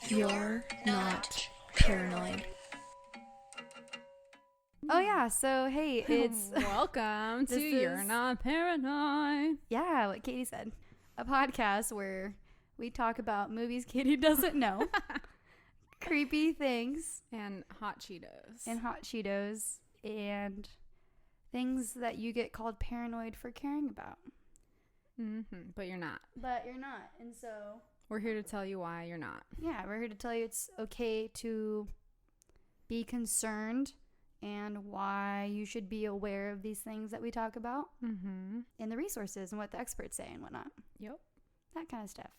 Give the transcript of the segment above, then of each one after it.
You're not paranoid. Oh yeah, so hey, it's welcome to You're Not Paranoid. Yeah, what Katie said. A podcast where we talk about movies Katie doesn't know, creepy things, And hot Cheetos. and things that you get called paranoid for caring about. But you're not. But you're not, and so We're here to tell you why you're not. yeah, we're here to tell you it's okay to be concerned and why you should be aware of these things that we talk about and the resources and what the experts say and whatnot. Yep. That kind of stuff.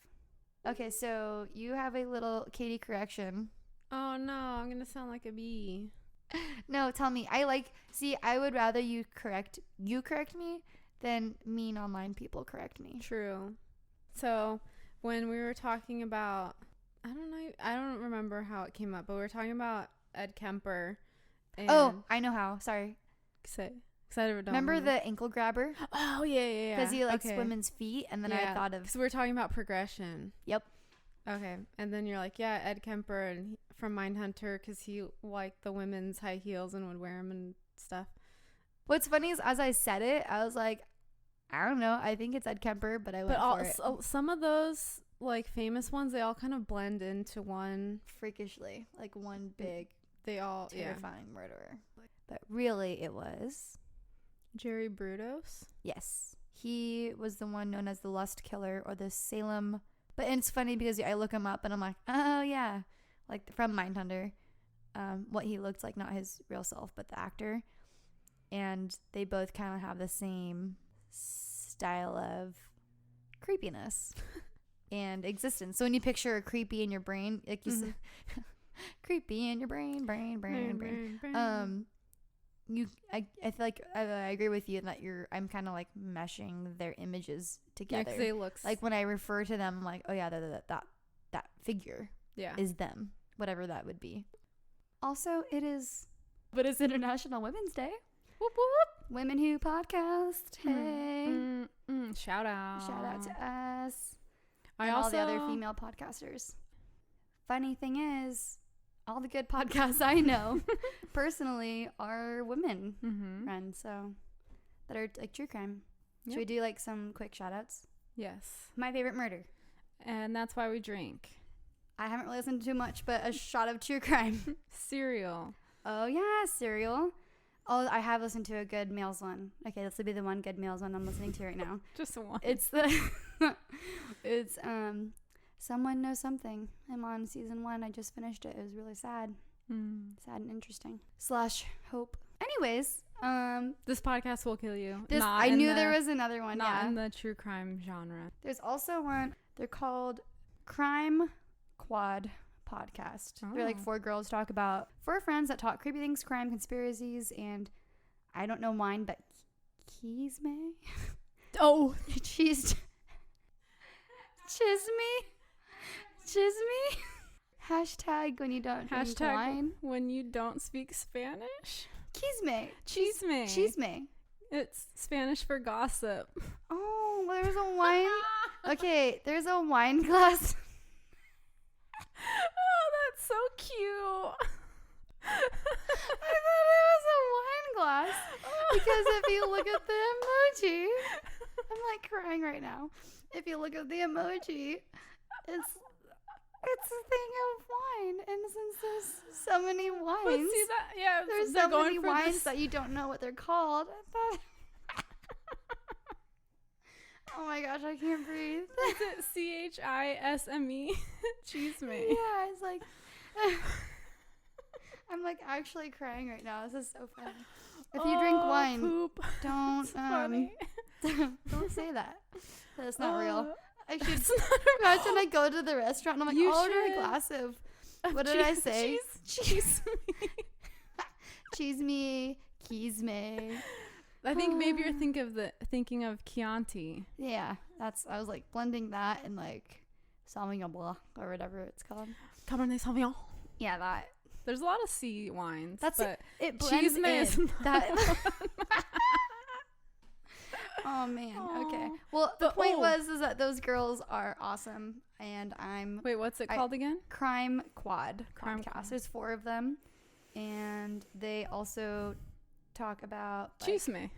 Okay, so you have a little Katie correction. Oh no, I'm gonna sound like a bee. No, tell me. I would rather you correct me than mean online people correct me. True. So when we were talking about, I don't remember how it came up, but we were talking about Ed Kemper. And Oh, I know how. Sorry. Remember the ankle grabber? Oh yeah. Because he likes women's feet, and then I thought of. Because we were talking about progression. Yep. Okay, and then you're like, yeah, Ed Kemper and from Mindhunter, because he liked the women's high heels and would wear them and stuff. What's funny is as I said it, I was like, I don't know. I think it's Ed Kemper, but I went for it. Some of those like famous ones, they all kind of blend into one. Freakishly, like one big, they all terrifying murderer. But really, it was Jerry Brudos. Yes, he was the one known as the Lust Killer or the Salem. But it's funny because I look him up and I'm like, oh yeah, like from Mindhunter, what he looked like, not his real self, but the actor. And they both kind of have the same style of creepiness and existence. So when you picture a creepy in your brain, like you said, creepy in your brain. I feel like I agree with you in that I'm kind of like meshing their images together. Yeah, they look like when I refer to them, I'm like, oh yeah, that figure is them, whatever that would be. Also, it's International Women's Day. Whoop whoop. Women Who Podcast. Hey. Shout out to us. All the other female podcasters. Funny thing is, all the good podcasts I know personally are women run, so that are like true crime. Yep. Should we do like some quick shout outs? Yes. My favorite murder. And that's why we drink. I haven't really listened to too much, but a shot of true crime. Cereal. Oh yeah, Cereal. Oh, I have listened to a good males one. Okay, this will be the one good males one I'm listening to right now. Just one. It's Someone Knows Something. I'm on season 1. I just finished it. It was really sad. Sad and interesting. / hope. Anyways, this podcast will kill you. I knew there was another one. Not in the true crime genre. There's also one. They're called Crime Quad Podcast. They're like 4 girls talk about 4 friends that talk creepy things, crime, conspiracies, and I don't know wine, but Chisme. Oh, Chisme. Hashtag when you don't drink wine. When you don't speak Spanish. Chisme. It's Spanish for gossip. Oh, well, there's a wine. Okay, there's a wine glass. Oh, that's so cute. I thought it was a wine glass because if you look at the emoji, I'm like crying right now. If you look at the emoji, it's a thing of wine, and since there's so many wines, Let's see that. Yeah, there's so many wines that you don't know what they're called. I thought, oh my gosh, I can't breathe. Is it CHISME? Chisme. Yeah, it's like I'm like actually crying right now. This is so funny. If you drink wine, poop. don't funny. don't say that. That's not real. I should imagine I go to the restaurant and I'm like, order a glass of what did I say? Cheese. Chisme. I think maybe you're thinking of Chianti. Yeah, I was like blending that and like Sauvignon Blanc or whatever it's called. Cabernet Sauvignon. Yeah, that. There's a lot of sea wines. That's but it blends Chisme is in. That. Oh man. Okay. Well, the point is that those girls are awesome. and I'm Wait, what's it called again? Crime Quad Crime podcast. Quad. There's 4 of them, and they also talk about Chisme.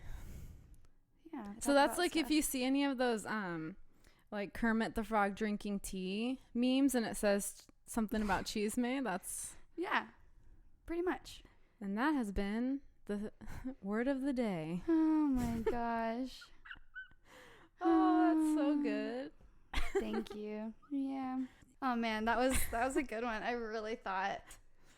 Yeah. So that's like if you see any of those like Kermit the Frog drinking tea memes and it says something about Chisme, that's pretty much. and that has been the word of the day. Oh my gosh. Oh, that's so good. Thank you. Yeah. Oh man, that was a good one. I really thought.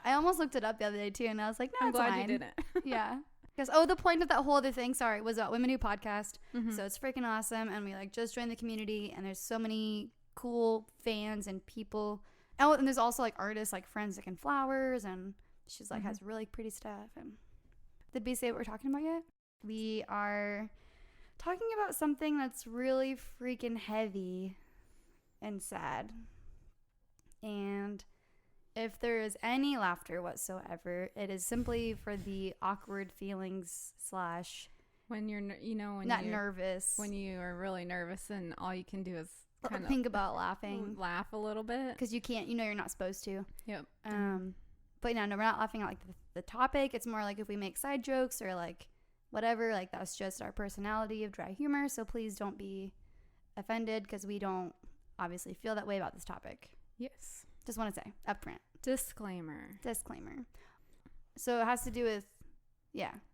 I almost looked it up the other day too, and I was like, no, I'm it's glad fine. you didn't. Yeah. Because the point of that whole other thing, was about Women Who Podcast. Mm-hmm. So it's freaking awesome, and we like just joined the community, and there's so many cool fans and people. Oh, and there's also like artists like Forensic and Flowers, and she's like has really pretty stuff. And did we say what we're talking about yet? We are talking about something that's really freaking heavy and sad. And if there is any laughter whatsoever, it is simply for the awkward feelings / when you're when not you're nervous. when you are really nervous and all you can do is kind think about laughing of laugh a little bit because you can't. You're not supposed to. Yep. But no, we're not laughing at like the topic. It's more like if we make side jokes or like whatever. Like that's just our personality of dry humor. So please don't be offended because we don't obviously feel that way about this topic. Yes. Just want to say upfront. Disclaimer. So it has to do with,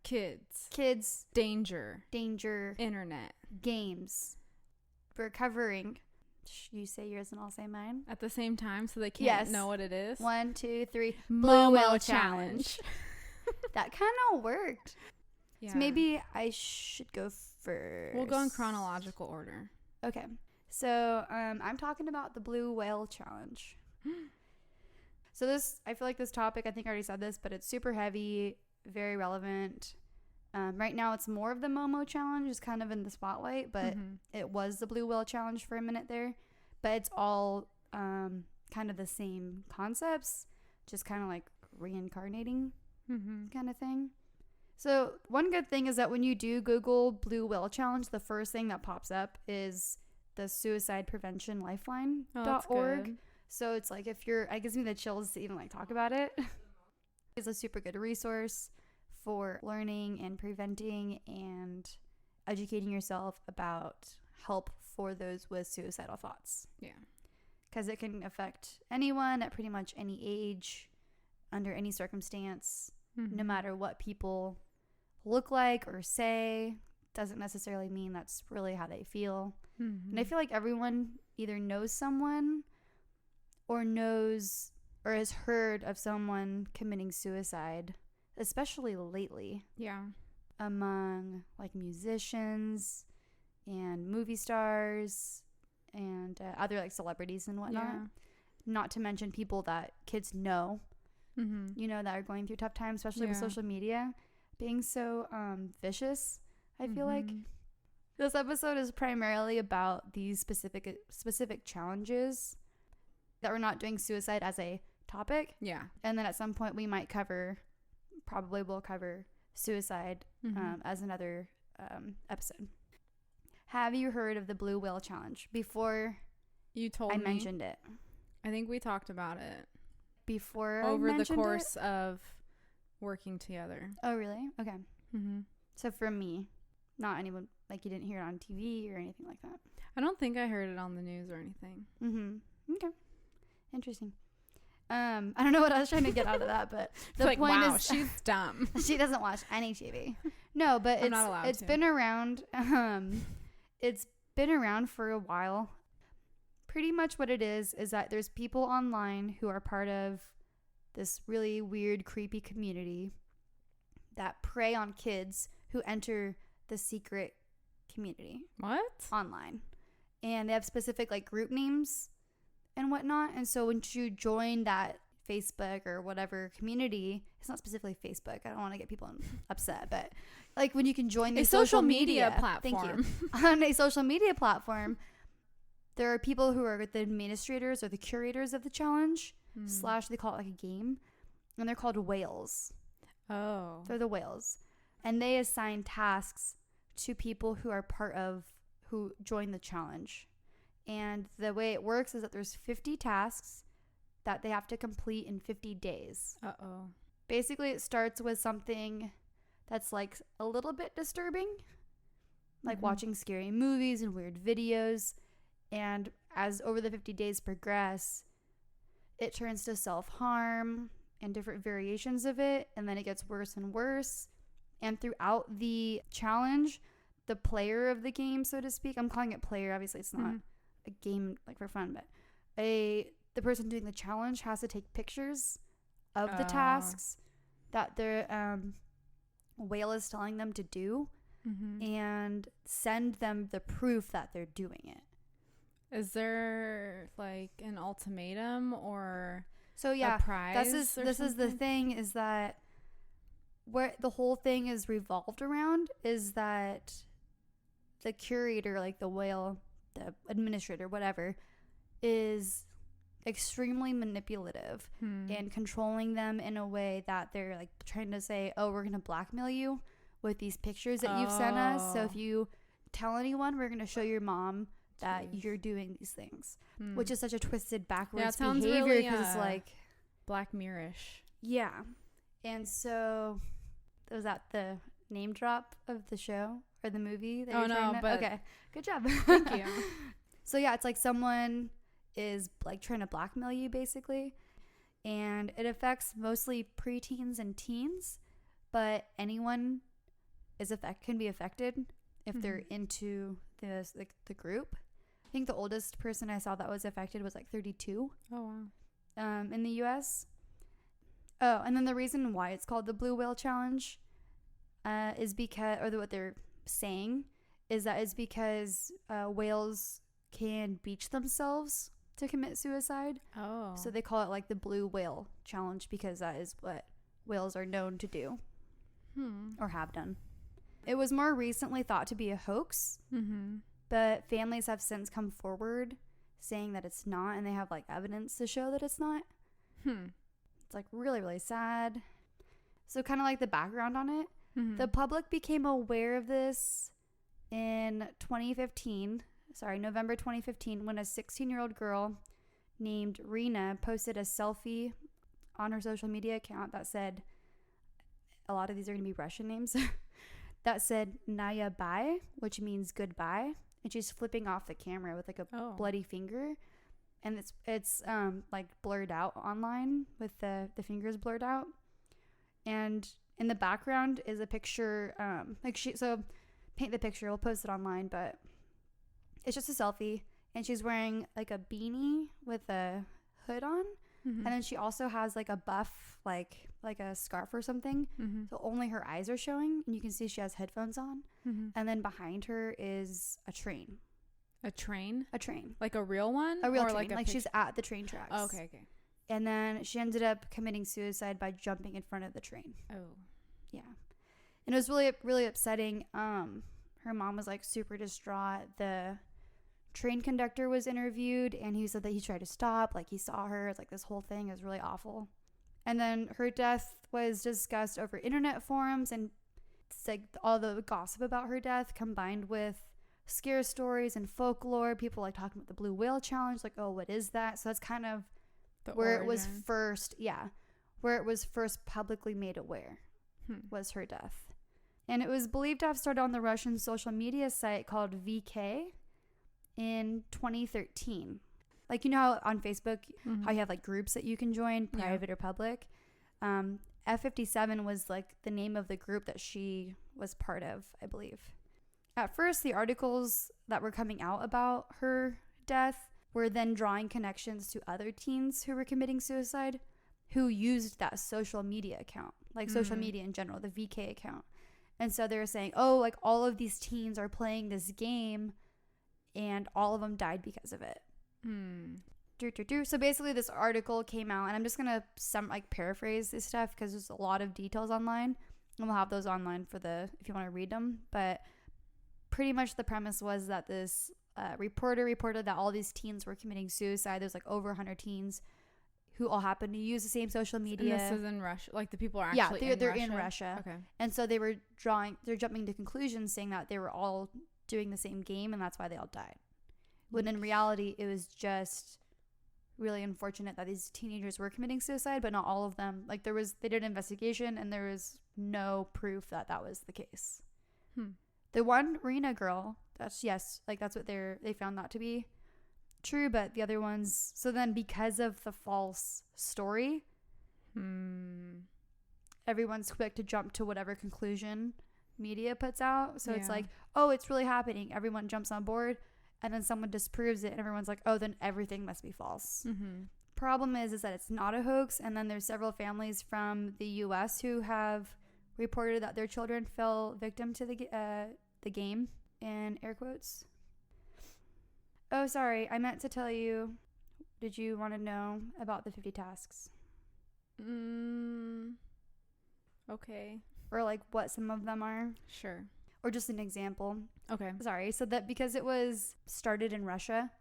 kids, danger, internet, games. We're covering. You say yours and I'll say mine at the same time, so they can't know what it is. 1, 2, 3. Momo Whale challenge. That kind of worked. Yeah. So maybe I should go first. We'll go in chronological order. Okay. So I'm talking about the blue whale challenge. So I feel like this topic, I think I already said this, but it's super heavy, very relevant. Right now it's more of the Momo challenge is kind of in the spotlight, but it was the blue whale challenge for a minute there. But it's all kind of the same concepts, just kind of like reincarnating kind of thing. So one good thing is that when you do Google blue whale challenge, the first thing that pops up is the suicide prevention lifeline.org. So it's like it gives me the chills to even like talk about it. It's a super good resource for learning and preventing and educating yourself about help for those with suicidal thoughts. Yeah. Because it can affect anyone at pretty much any age, under any circumstance, no matter what people look like or say. Doesn't necessarily mean that's really how they feel. And I feel like everyone either knows someone or knows or has heard of someone committing suicide, especially lately. Yeah. Among like musicians and movie stars and other like celebrities and whatnot. Yeah. Not to mention people that kids know, that are going through tough times, especially with social media being so vicious. I feel like this episode is primarily about these specific challenges that we're not doing suicide as a topic. Yeah. And then at some point we might probably will cover suicide as another episode. Have you heard of the blue whale challenge? Before you told I me. mentioned it. I think we talked about it. Before over I the mentioned course it? of working together. Oh, really? Okay. Mm-hmm. So for me, not anyone, like you didn't hear it on TV or anything like that. I don't think I heard it on the news or anything. Okay. Interesting. I don't know what I was trying to get out of that, but the like, point wow, is she's dumb. she doesn't watch any TV. No, but I'm not allowed it's to. been around. It's been around for a while. Pretty much what it is that there's people online who are part of this really weird, creepy community that prey on kids who enter the secret community. What? Online. And they have specific like group names and whatnot. And so when you join that Facebook or whatever community, it's not specifically Facebook. I don't want to get people upset, but like when you can join the social media platform. Thank you. On a social media platform, there are people who are the administrators or the curators of the challenge / they call it like a game, and they're called whales. Oh. They're the whales. And they assign tasks to people who are who join the challenge. And the way it works is that there's 50 tasks that they have to complete in 50 days. Uh-oh. Basically, it starts with something that's like a little bit disturbing, like watching scary movies and weird videos. And as over the 50 days progress, it turns to self-harm and different variations of it. And then it gets worse and worse. And throughout the challenge, the player of the game, so to speak, I'm calling it player. Obviously, it's not a game like for fun, but the person doing the challenge has to take pictures of the tasks that the whale is telling them to do and send them the proof that they're doing it. Is there like an ultimatum or so yeah, a prize? This is the thing, is that where the whole thing is revolved around is that the curator, like the whale, the administrator, whatever, is extremely manipulative and controlling them in a way that they're like trying to say, oh, we're going to blackmail you with these pictures that you've sent us. So if you tell anyone, we're going to show your mom that you're doing these things, which is such a twisted backwards behavior because really, it's like Black Mirror-ish. Yeah. And so was that the name drop of the show or the movie that you're trying to... but okay, good job. Thank you. So yeah, it's like someone is like trying to blackmail you basically, and it affects mostly preteens and teens, but anyone can be affected if they're into this like the group. I think the oldest person I saw that was affected was like 32. Oh wow. In the US. Oh, and then the reason why it's called the Blue Whale Challenge is because, or what they're saying is that it's because whales can beach themselves to commit suicide. Oh. So they call it like the Blue Whale Challenge because that is what whales are known to do or have done. It was more recently thought to be a hoax, but families have since come forward saying that it's not, and they have like evidence to show that it's not. It's like really, really sad. So kind of like the background on it, the public became aware of this in November 2015, when a 16-year-old girl named Rena posted a selfie on her social media account that said, a lot of these are going to be Russian names, that said Naya bye, which means goodbye. And she's flipping off the camera with like a bloody finger. And it's like blurred out online with the fingers blurred out. And in the background is a picture, so paint the picture, we'll post it online, but it's just a selfie, and she's wearing like a beanie with a hood on, and then she also has like a buff, like a scarf or something, so only her eyes are showing, and you can see she has headphones on, and then behind her is a train. A train? A train. Like a real one? A real or train. Like she's at the train tracks. Oh, okay. And then she ended up committing suicide by jumping in front of the train. Oh. Yeah. And it was really, really upsetting. Her mom was like super distraught. The train conductor was interviewed, and he said that he tried to stop, like he saw her. It's like this whole thing is really awful. And then her death was discussed over internet forums, and it's like all the gossip about her death combined with scare stories and folklore. People like talking about the Blue Whale Challenge, like, oh, what is that? So that's kind of where it was first publicly made aware was her death. And it was believed to have started on the Russian social media site called VK in 2013. Like, you know how on Facebook, how you have like groups that you can join, private or public? F57 was like the name of the group that she was part of, I believe. At first, the articles that were coming out about her death were then drawing connections to other teens who were committing suicide who used that social media account, like social media in general, the VK account. And so they were saying, oh, like all of these teens are playing this game and all of them died because of it. So basically this article came out, and I'm just going to paraphrase this stuff because there's a lot of details online, and we'll have those online if you want to read them. But pretty much the premise was that this reporter reported that all these teens were committing suicide. There's like over 100 teens who all happen to use the same social media. And this is in Russia? Like the people are actually they're in Russia. Okay. And so they're jumping to conclusions saying that they were all doing the same game, and that's why they all died. when in reality it was just really unfortunate that these teenagers were committing suicide, but not all of them. Like they did an investigation and there was no proof that that was the case. The one Rena girl, that's what they found that to be true, but the other ones, so then because of the false story, everyone's quick to jump to whatever conclusion media puts out. So it's like, oh, it's really happening, everyone jumps on board, and then someone disproves it and everyone's like, oh, then everything must be false. Problem is that it's not a hoax. And then there's several families from the US who have reported that their children fell victim to the game, in air quotes. Oh, sorry, I meant to tell you, did you want to know about the 50 tasks? Okay. Or like what some of them are? Sure. Or just an example. Okay. Sorry. So that because it was started in Russia,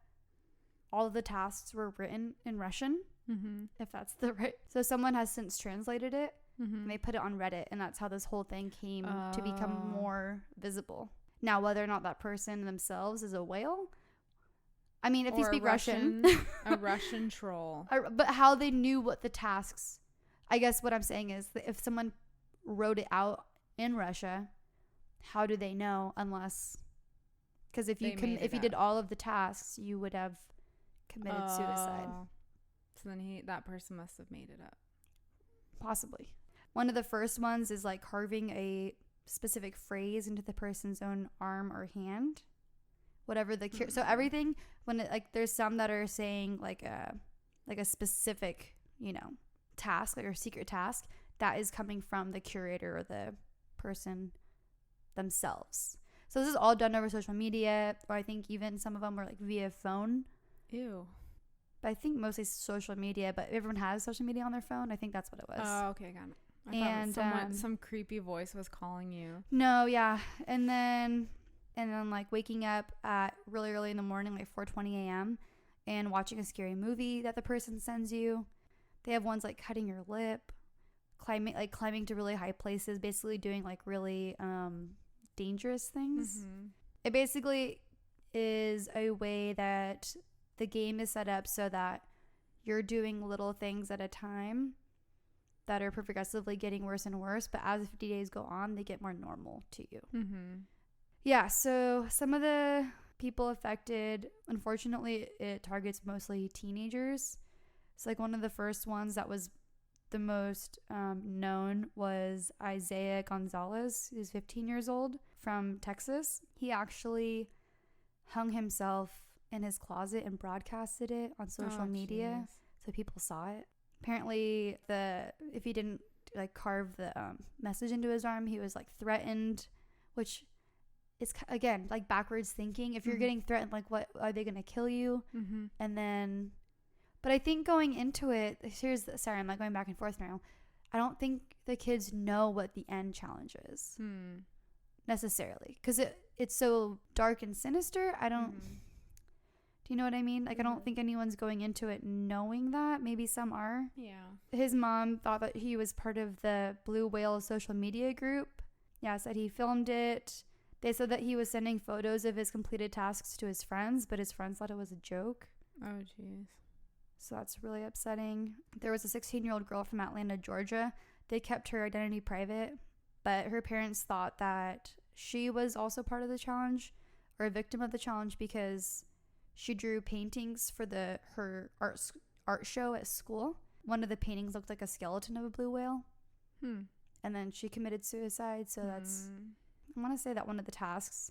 all of the tasks were written in Russian, if that's the right. So someone has since translated it and they put it on Reddit, and that's how this whole thing came to become more visible. Now, whether or not that person themselves is a whale, I mean, if you speak Russian a Russian troll. But how they knew what the tasks, I guess what I'm saying is that if someone wrote it out in Russia, how do they know? Unless, because if you did all of the tasks, you would have committed suicide. So then that person must have made it up. Possibly. One of the first ones is like carving a specific phrase into the person's own arm or hand, whatever the so everything, when it, like there's some that are saying like a specific, task, like a secret task that is coming from the curator or the person themselves. So this is all done over social media, or I think even some of them were like via phone. Ew. But I think mostly social media, but everyone has social media on their phone. I think that's what it was. Oh, okay, got it. I thought some creepy voice was calling you. No, yeah. And then like waking up at really early in the morning, like 4:20 a.m. and watching a scary movie that the person sends you. They have ones like cutting your lip, climbing to really high places, basically doing like really dangerous things. It basically is a way that the game is set up so that you're doing little things at a time that are progressively getting worse and worse, but as the 50 days go on, they get more normal to you. Yeah, so some of the people affected, unfortunately, it targets mostly teenagers. So like one of the first ones that was the most known was Isaiah Gonzalez, who's 15 years old, from Texas. He actually hung himself in his closet and broadcasted it on social media, so people saw it. Apparently, if he didn't like carve the message into his arm, he was like threatened, which is again like backwards thinking. If you're getting threatened, like what are they gonna kill you? And then, but I think going into it, sorry, I'm like going back and forth now. I don't think the kids know what the end challenge is necessarily, because it's so dark and sinister. I don't. Do you know what I mean? Like, I don't think anyone's going into it knowing that. Maybe some are. Yeah. His mom thought that he was part of the Blue Whale social media group. Yeah, said he filmed it. They said that he was sending photos of his completed tasks to his friends, but his friends thought it was a joke. Oh, jeez. So that's really upsetting. There was a 16-year-old girl from Atlanta, Georgia. They kept her identity private, but her parents thought that she was also part of the challenge or a victim of the challenge because she drew paintings for her art show at school. One of the paintings looked like a skeleton of a blue whale. And then she committed suicide. So that's, I want to say that one of the tasks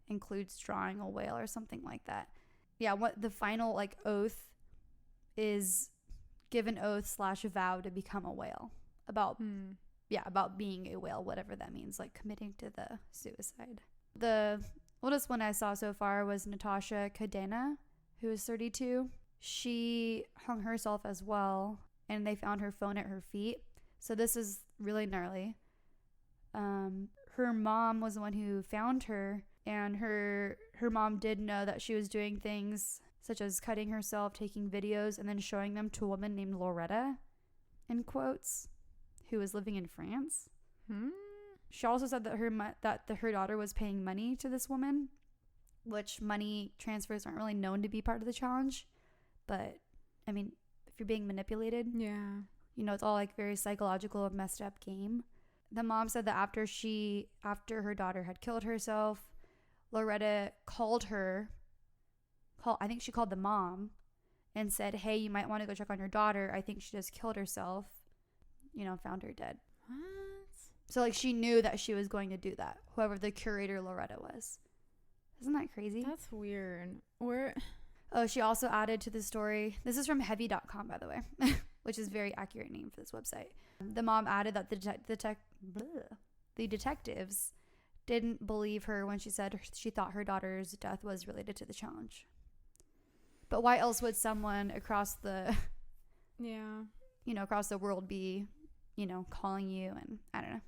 includes drawing a whale or something like that. Yeah, what the final like oath is, give an oath / vow to become a whale. About being a whale, whatever that means, like committing to the suicide. The oldest one I saw so far was Natasha Cadena, who is 32. She hung herself as well, and they found her phone at her feet. So this is really gnarly. Her mom was the one who found her, and her mom did know that she was doing things such as cutting herself, taking videos, and then showing them to a woman named Loretta, in quotes, who was living in France. She also said that her daughter was paying money to this woman, which money transfers aren't really known to be part of the challenge. But, I mean, if you're being manipulated, Yeah. you know, it's all like very psychological, messed up game. The mom said that after her daughter had killed herself, Loretta I think she called the mom and said, hey, you might want to go check on your daughter. I think she just killed herself. You know, found her dead. What? So, like, she knew that she was going to do that, whoever the curator Loretta was. Isn't that crazy? That's weird. Where? Oh, she also added to the story. This is from heavy.com, by the way, which is a very accurate name for this website. The mom added that the detectives didn't believe her when she said she thought her daughter's death was related to the challenge. But why else would someone across the world be, you know, calling you? And I don't know.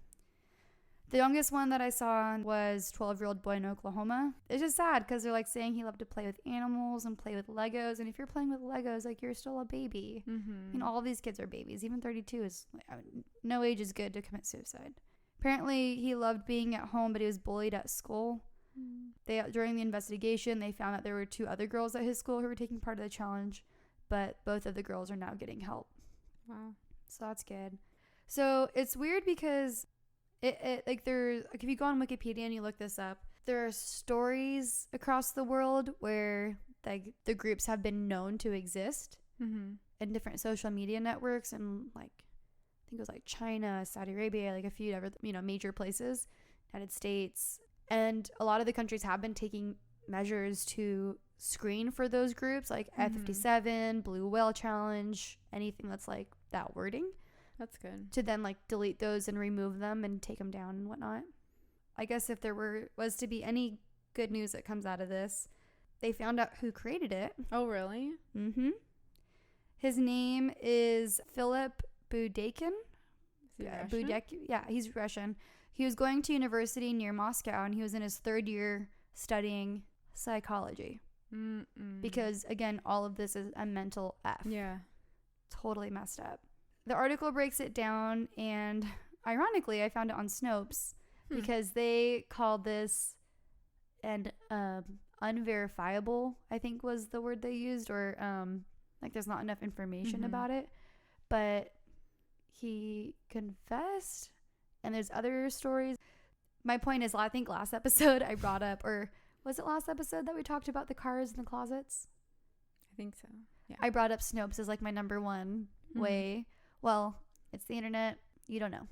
The youngest one that I saw was 12-year-old boy in Oklahoma. It's just sad because they're like saying he loved to play with animals and play with Legos. And if you're playing with Legos, like, you're still a baby. Mm-hmm. You know, all of these kids are babies. Even 32 is, no age is good to commit suicide. Apparently, he loved being at home, but he was bullied at school. During the investigation, they found that there were 2 other girls at his school who were taking part of the challenge, but both of the girls are now getting help. Wow. So that's good. So it's weird because there's, like, if you go on Wikipedia and you look this up, there are stories across the world where, like, the groups have been known to exist in different social media networks, and, like, I think it was like China, Saudi Arabia, like a few other, you know, major places, United States. And a lot of the countries have been taking measures to screen for those groups, like F57, Blue Whale Challenge, anything that's like that wording. That's good. To then, like, delete those and remove them and take them down and whatnot. I guess if there was to be any good news that comes out of this, they found out who created it. Oh, really? Mm-hmm. His name is Philip Budeikin. Is he Russian? Yeah, he's Russian. He was going to university near Moscow, and he was in his 3rd year studying psychology. Because, again, all of this is a mental F. Yeah. Totally messed up. The article breaks it down, and ironically, I found it on Snopes because they called this an unverifiable, I think was the word they used, or like there's not enough information about it. But he confessed, and there's other stories. My point is, I think last episode I brought up, or was it last episode that we talked about the cars in the closets? I think so. Yeah. I brought up Snopes as like my number one way. Well, it's the internet. You don't know.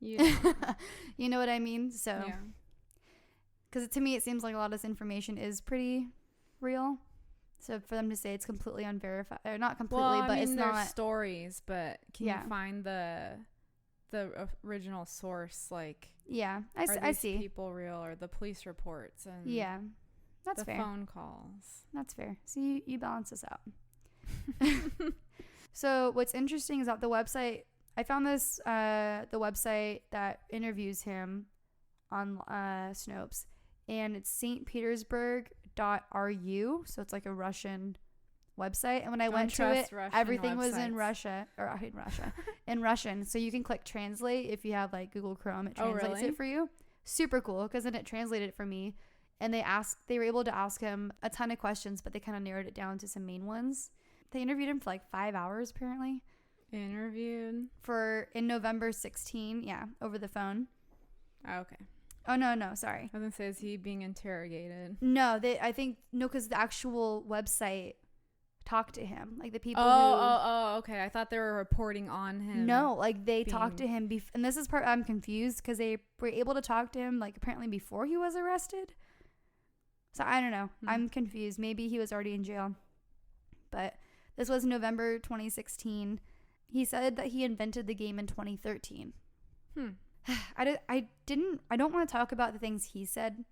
You know what I mean? So, because to me, it seems like a lot of this information is pretty real. So for them to say it's completely unverified, or not completely, but it's not stories. But can you find the original source? Like, I see people real, or the police reports and that's the fair. Phone calls. That's fair. So you balance this out. So what's interesting is that the website, I found this, the website that interviews him on Snopes, and it's stpetersburg.ru. So it's like a Russian website. And when I went to it, everything was in Russia, in Russian. So you can click translate if you have like Google Chrome. It translates it for you. Super cool, because then it translated it for me. And they were able to ask him a ton of questions, but they kind of narrowed it down to some main ones. They interviewed him for like 5 hours, apparently. In November 16, over the phone. Oh, okay. Oh, no, sorry. I was going to say, is he being interrogated? No, because the actual website talked to him. Like the people okay. I thought they were reporting on him. No, like they talked to him. And this is part I'm confused, because they were able to talk to him like apparently before he was arrested. So I don't know. I'm confused. Maybe he was already in jail. But this was November 2016. He said that he invented the game in 2013. I don't want to talk about the things he said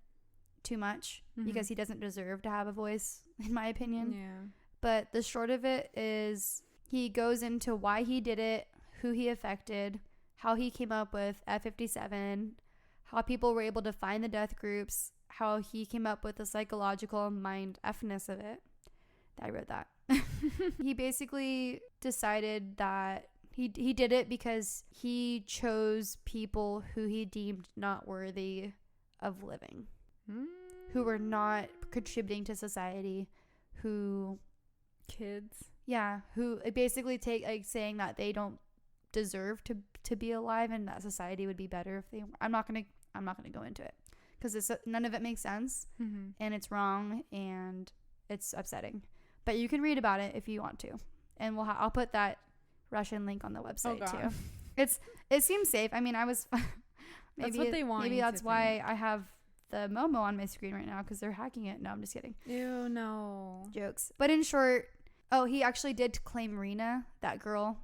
too much, because he doesn't deserve to have a voice, in my opinion. Yeah. But the short of it is he goes into why he did it, who he affected, how he came up with F57, how people were able to find the death groups, how he came up with the psychological mind F-ness of it. I wrote that. He basically decided that he did it because he chose people who he deemed not worthy of living. who were not contributing to society, who Kids. who basically take like saying that they don't deserve to be alive and that society would be better if they. I'm not gonna go into it because none of it makes sense and it's wrong and it's upsetting. But you can read about it if you want to, and I'll put that Russian link on the website too. It seems safe. I mean, I was maybe that's what they want. Maybe that's why I have the Momo on my screen right now because they're hacking it. No, I'm just kidding. Ew, no. Jokes. But in short, he actually did claim Rena, that girl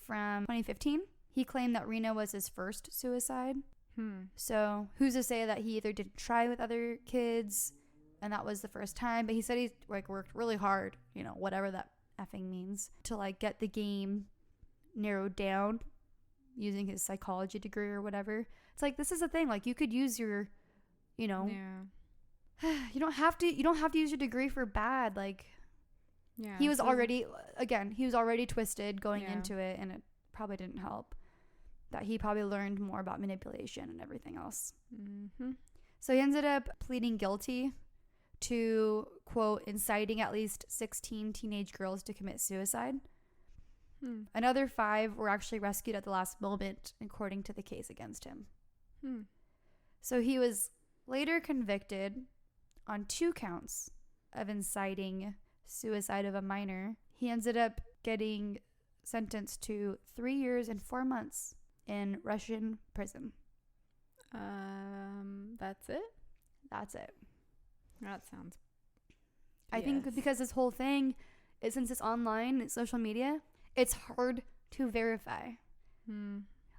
from 2015. He claimed that Rena was his first suicide. So who's to say that he either didn't try with other kids and that was the first time, but he said he like worked really hard, whatever that effing means, to like get the game narrowed down using his psychology degree or whatever. It's like, this is the thing, like you could use your you don't have to use your degree for bad. Like he was already twisted going into it, and it probably didn't help that he probably learned more about manipulation and everything else. So he ended up pleading guilty to, quote, inciting at least 16 teenage girls to commit suicide. Another 5 were actually rescued at the last moment, according to the case against him. So he was later convicted on 2 counts of inciting suicide of a minor. He ended up getting sentenced to 3 years and 4 months in Russian prison. That's it? That's it. That sounds... I think because this whole thing, since it's online, it's social media, it's hard to verify.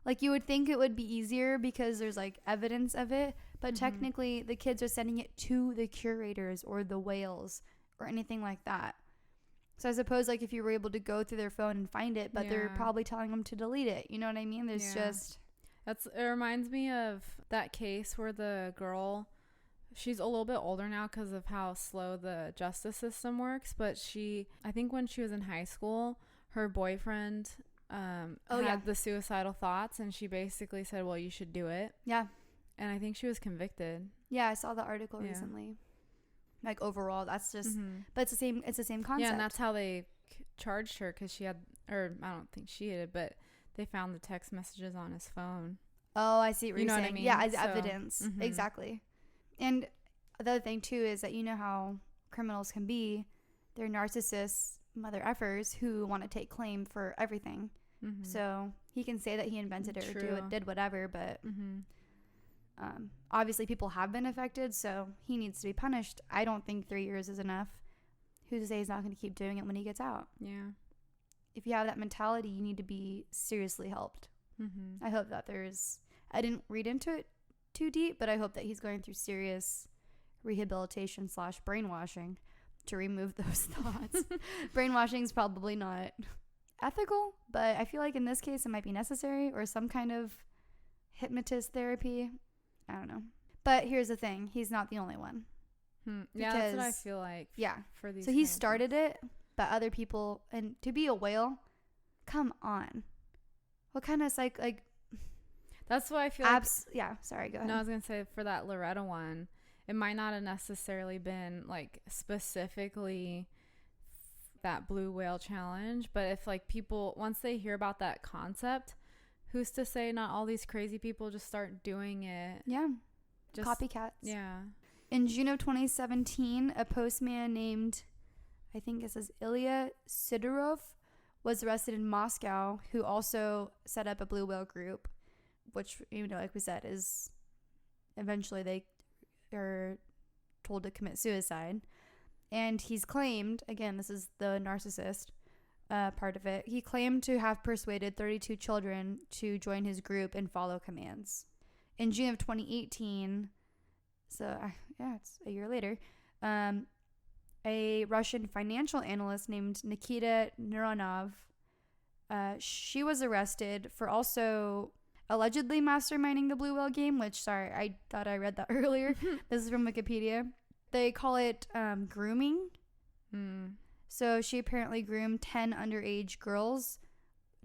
Like you would think it would be easier because there's like evidence of it, but technically the kids are sending it to the curators or the whales or anything like that. So I suppose like if you were able to go through their phone and find it, but they're probably telling them to delete it. You know what I mean? There's just... It reminds me of that case where the girl, she's a little bit older now because of how slow the justice system works, but I think when she was in high school, her boyfriend had the suicidal thoughts, and she basically said, well, you should do it. Yeah. And I think she was convicted. Yeah, I saw the article recently. Like overall, that's just, but it's the same concept. Yeah, and that's how they charged her, because she had, or I don't think she did, but they found the text messages on his phone. Oh, I see what you're saying. What I mean? Yeah, as evidence. Mm-hmm. Exactly. And the other thing too is that you know how criminals can be. They're narcissists, mother effers who want to take claim for everything. Mm-hmm. So he can say that he invented it or did whatever, but obviously people have been affected, so he needs to be punished. I don't think 3 years is enough. Who's to say he's not going to keep doing it when he gets out? Yeah. If you have that mentality, you need to be seriously helped. Mm-hmm. I hope that I didn't read into it too deep, but I hope that he's going through serious rehabilitation / brainwashing to remove those thoughts. Brainwashing is probably not ethical, but I feel like in this case it might be necessary, or some kind of hypnotist therapy. I don't know. But here's the thing. He's not the only one. Yeah, that's what I feel like. Yeah. For these. So he started it, but other people, and to be a whale, come on. What kind of like that's what I feel yeah, sorry, go ahead. No, I was going to say for that Loretta one, it might not have necessarily been like specifically that blue whale challenge, but if like people, once they hear about that concept, who's to say not all these crazy people just start doing it? Yeah. Just copycats. Yeah. In June of 2017, a postman named, I think it says Ilya Sidorov, was arrested in Moscow, who also set up a blue whale group, which, like we said, is eventually they are told to commit suicide. And he's claimed, again, this is the narcissist part of it, he claimed to have persuaded 32 children to join his group and follow commands. In June of 2018, so it's a year later, a Russian financial analyst named Nikita Mironov, she was arrested for also allegedly masterminding the blue whale game, which, sorry, I thought I read that earlier. This is from Wikipedia. They call it grooming. So she apparently groomed 10 underage girls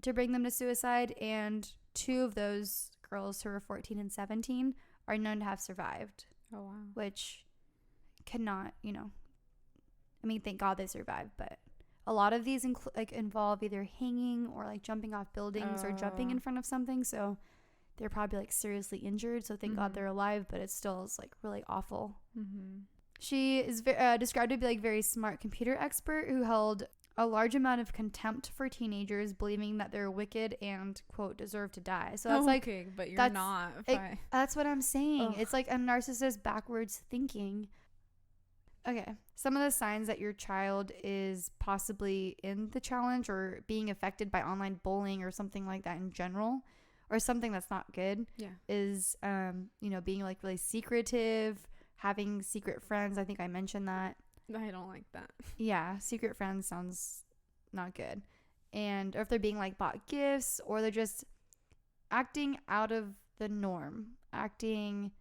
to bring them to suicide, and 2 of those girls, who were 14 and 17, are known to have survived. Oh, wow. Which cannot, you know, I mean, thank God they survived, but a lot of these involve either hanging or like jumping off buildings or jumping in front of something. So they're probably like seriously injured. So thank God they're alive, but it still is like really awful. She is described to be like very smart computer expert who held a large amount of contempt for teenagers, believing that they're wicked and, quote, deserve to die. So that's okay, but you're not. That's what I'm saying. Ugh. It's like a narcissist backwards thinking. Okay, some of the signs that your child is possibly in the challenge or being affected by online bullying or something like that in general, or something that's not good, is, you know, being like really secretive, having secret friends. I think I mentioned that. I don't like that. Yeah, secret friends sounds not good. And or if they're being like bought gifts, or they're just acting out of the norm, acting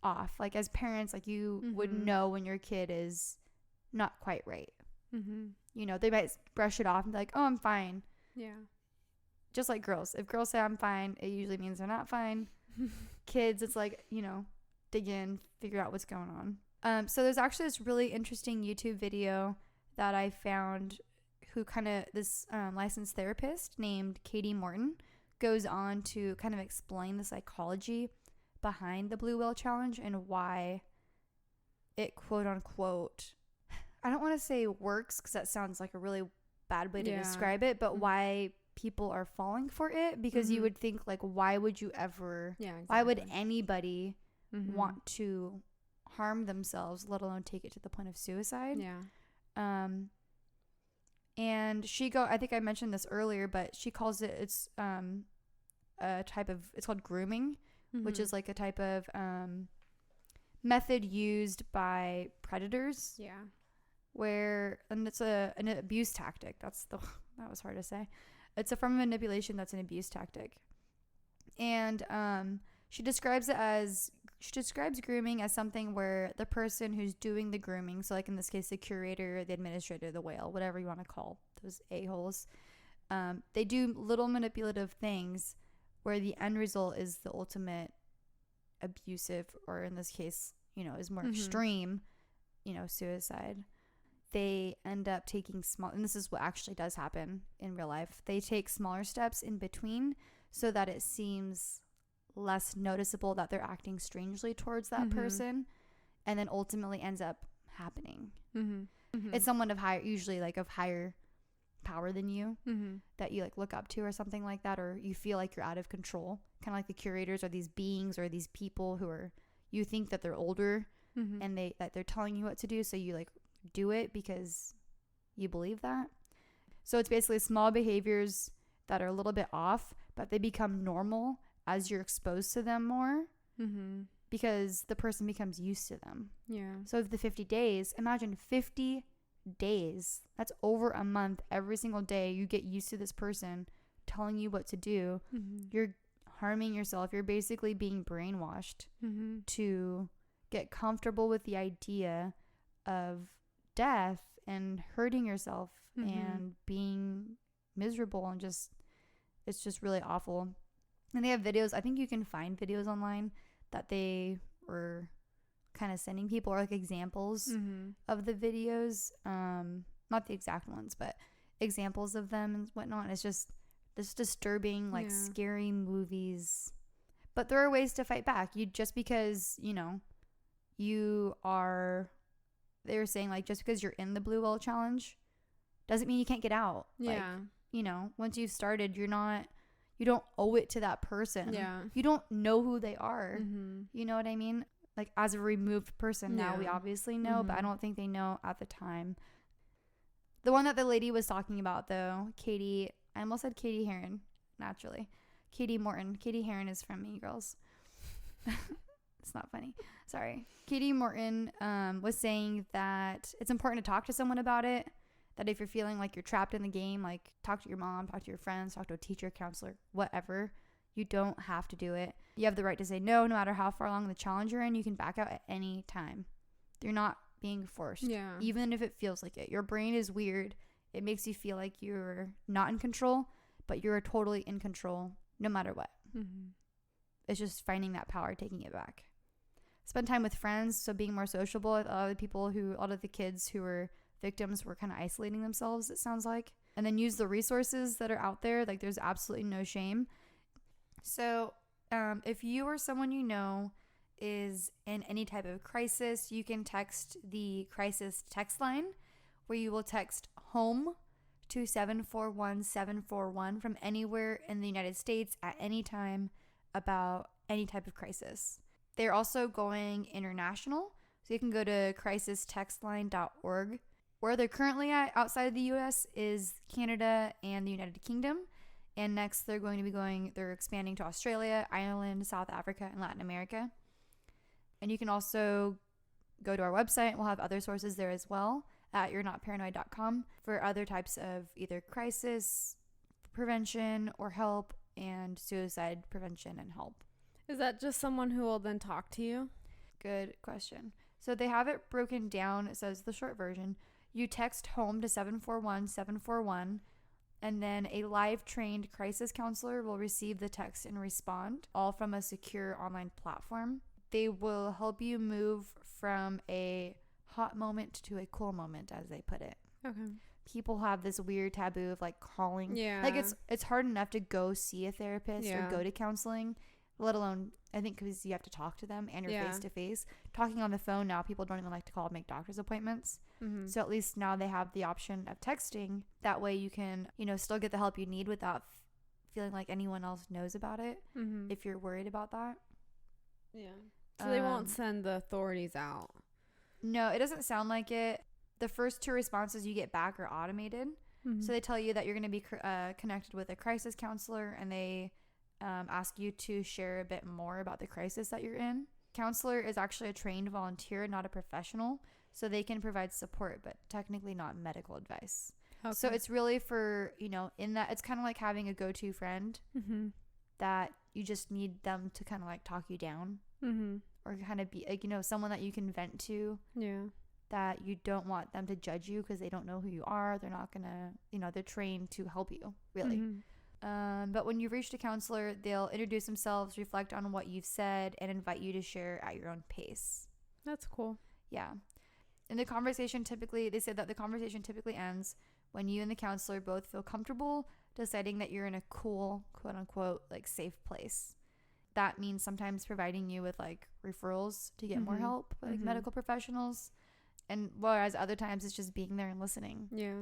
off. Like as parents, like you would know when your kid is not quite right. You know, they might brush it off and be like, oh, I'm fine. Yeah. Just like girls. If girls say I'm fine, it usually means they're not fine. Kids, it's like, you know, dig in, figure out what's going on. So there's actually this really interesting YouTube video that I found who kind of, this licensed therapist named Katie Morton goes on to kind of explain the psychology behind the Blue Whale Challenge and why it, quote unquote, I don't want to say works because that sounds like a really bad way to describe it, but why people are falling for it, because you would think like, why would you ever, why would anybody want to harm themselves, let alone take it to the point of suicide? And I think I mentioned this earlier, but she calls it, it's a type of, it's called grooming, which is like a type of method used by predators, where, and it's an abuse tactic. That was hard to say. It's a form of manipulation that's an abuse tactic. And she describes grooming as something where the person who's doing the grooming, so like in this case the curator, the administrator, the whale, whatever you want to call those a-holes, they do little manipulative things where the end result is the ultimate abusive, or in this case, you know, is more extreme, you know, suicide. They end up taking and this is what actually does happen in real life, they take smaller steps in between so that it seems less noticeable that they're acting strangely towards that person, and then ultimately ends up happening. It's someone of higher, usually like of higher power than you, that you like look up to or something like that, or you feel like you're out of control, kind of like the curators are these beings or these people who are, you think that they're older and they're telling you what to do, so you like do it because you believe that. So it's basically small behaviors that are a little bit off, but they become normal as you're exposed to them more, because the person becomes used to them. So if the 50 days, imagine 50 days, that's over a month, every single day you get used to this person telling you what to do. You're harming yourself. You're basically being brainwashed to get comfortable with the idea of death and hurting yourself and being miserable, and just, it's just really awful. And they have videos, I think you can find videos online that they were kind of sending people, or like examples of the videos, not the exact ones, but examples of them and whatnot. It's just this disturbing, like scary movies, but there are ways to fight back. You, just because, you know, they were saying like, just because you're in the Blue Whale Challenge doesn't mean you can't get out. Like, you know, once you've started, you don't owe it to that person. You don't know who they are. You know what I mean? Like, as a removed person now, we obviously know, but I don't think they know at the time. The one that the lady was talking about, though, Katie, I almost said Katie Heron, naturally. Katie Morton. Katie Heron is from Mean Girls. It's not funny. Sorry. Katie Morton was saying that it's important to talk to someone about it. That if you're feeling like you're trapped in the game, like talk to your mom, talk to your friends, talk to a teacher, counselor, whatever. You don't have to do it. You have the right to say no matter how far along the challenge you're in. You can back out at any time. You're not being forced. Even if it feels like it. Your brain is weird. It makes you feel like you're not in control, but you're totally in control no matter what. It's just finding that power, taking it back. spend time with friends, so being more sociable. A lot of the kids who were victims were kind of isolating themselves, it sounds like. And then use the resources that are out there. Like, there's absolutely no shame. So if you or someone you know is in any type of crisis, you can text the crisis text line, where you will text HOME to 741-741 from anywhere in the United States at any time about any type of crisis. They're also going international, so you can go to crisistextline.org. Where they're currently at outside of the U.S. is Canada and the United Kingdom. And next they're expanding to Australia, Ireland, South Africa, and Latin America. And you can also go to our website. We'll have other sources there as well at you'renotparanoid.com for other types of either crisis prevention or help, and suicide prevention and help. Is that just someone who will then talk to you? Good question. So they have it broken down. It says the short version. You text HOME to 741-741, and then a live trained crisis counselor will receive the text and respond, all from a secure online platform. They will help you move from a hot moment to a cool moment, as they put it. Okay. People have this weird taboo of like calling. Yeah. Like it's hard enough to go see a therapist or go to counseling, let alone, I think, because you have to talk to them and you're face to face. Talking on the phone now, people don't even like to call and make doctor's appointments. Mm-hmm. So at least now they have the option of texting. That way you can, still get the help you need without feeling like anyone else knows about it, if you're worried about that. Yeah. So they won't send the authorities out. No, it doesn't sound like it. The first 2 responses you get back are automated. Mm-hmm. So they tell you that you're going to be connected with a crisis counselor, and they ask you to share a bit more about the crisis that you're in. Counselor is actually a trained volunteer, not a professional, so they can provide support, but technically not medical advice. Okay. So it's really for, in that, it's kind of like having a go-to friend that you just need them to kind of like talk you down, or kind of be like, someone that you can vent to. Yeah. That you don't want them to judge you because they don't know who you are. They're not gonna, they're trained to help you, really. But when you've reached a counselor, they'll introduce themselves, reflect on what you've said, and invite you to share at your own pace. That's cool. Yeah. And they said that the conversation typically ends when you and the counselor both feel comfortable deciding that you're in a cool, quote unquote, like safe place. That means sometimes providing you with like referrals to get more help, like medical professionals. And whereas other times it's just being there and listening. Yeah.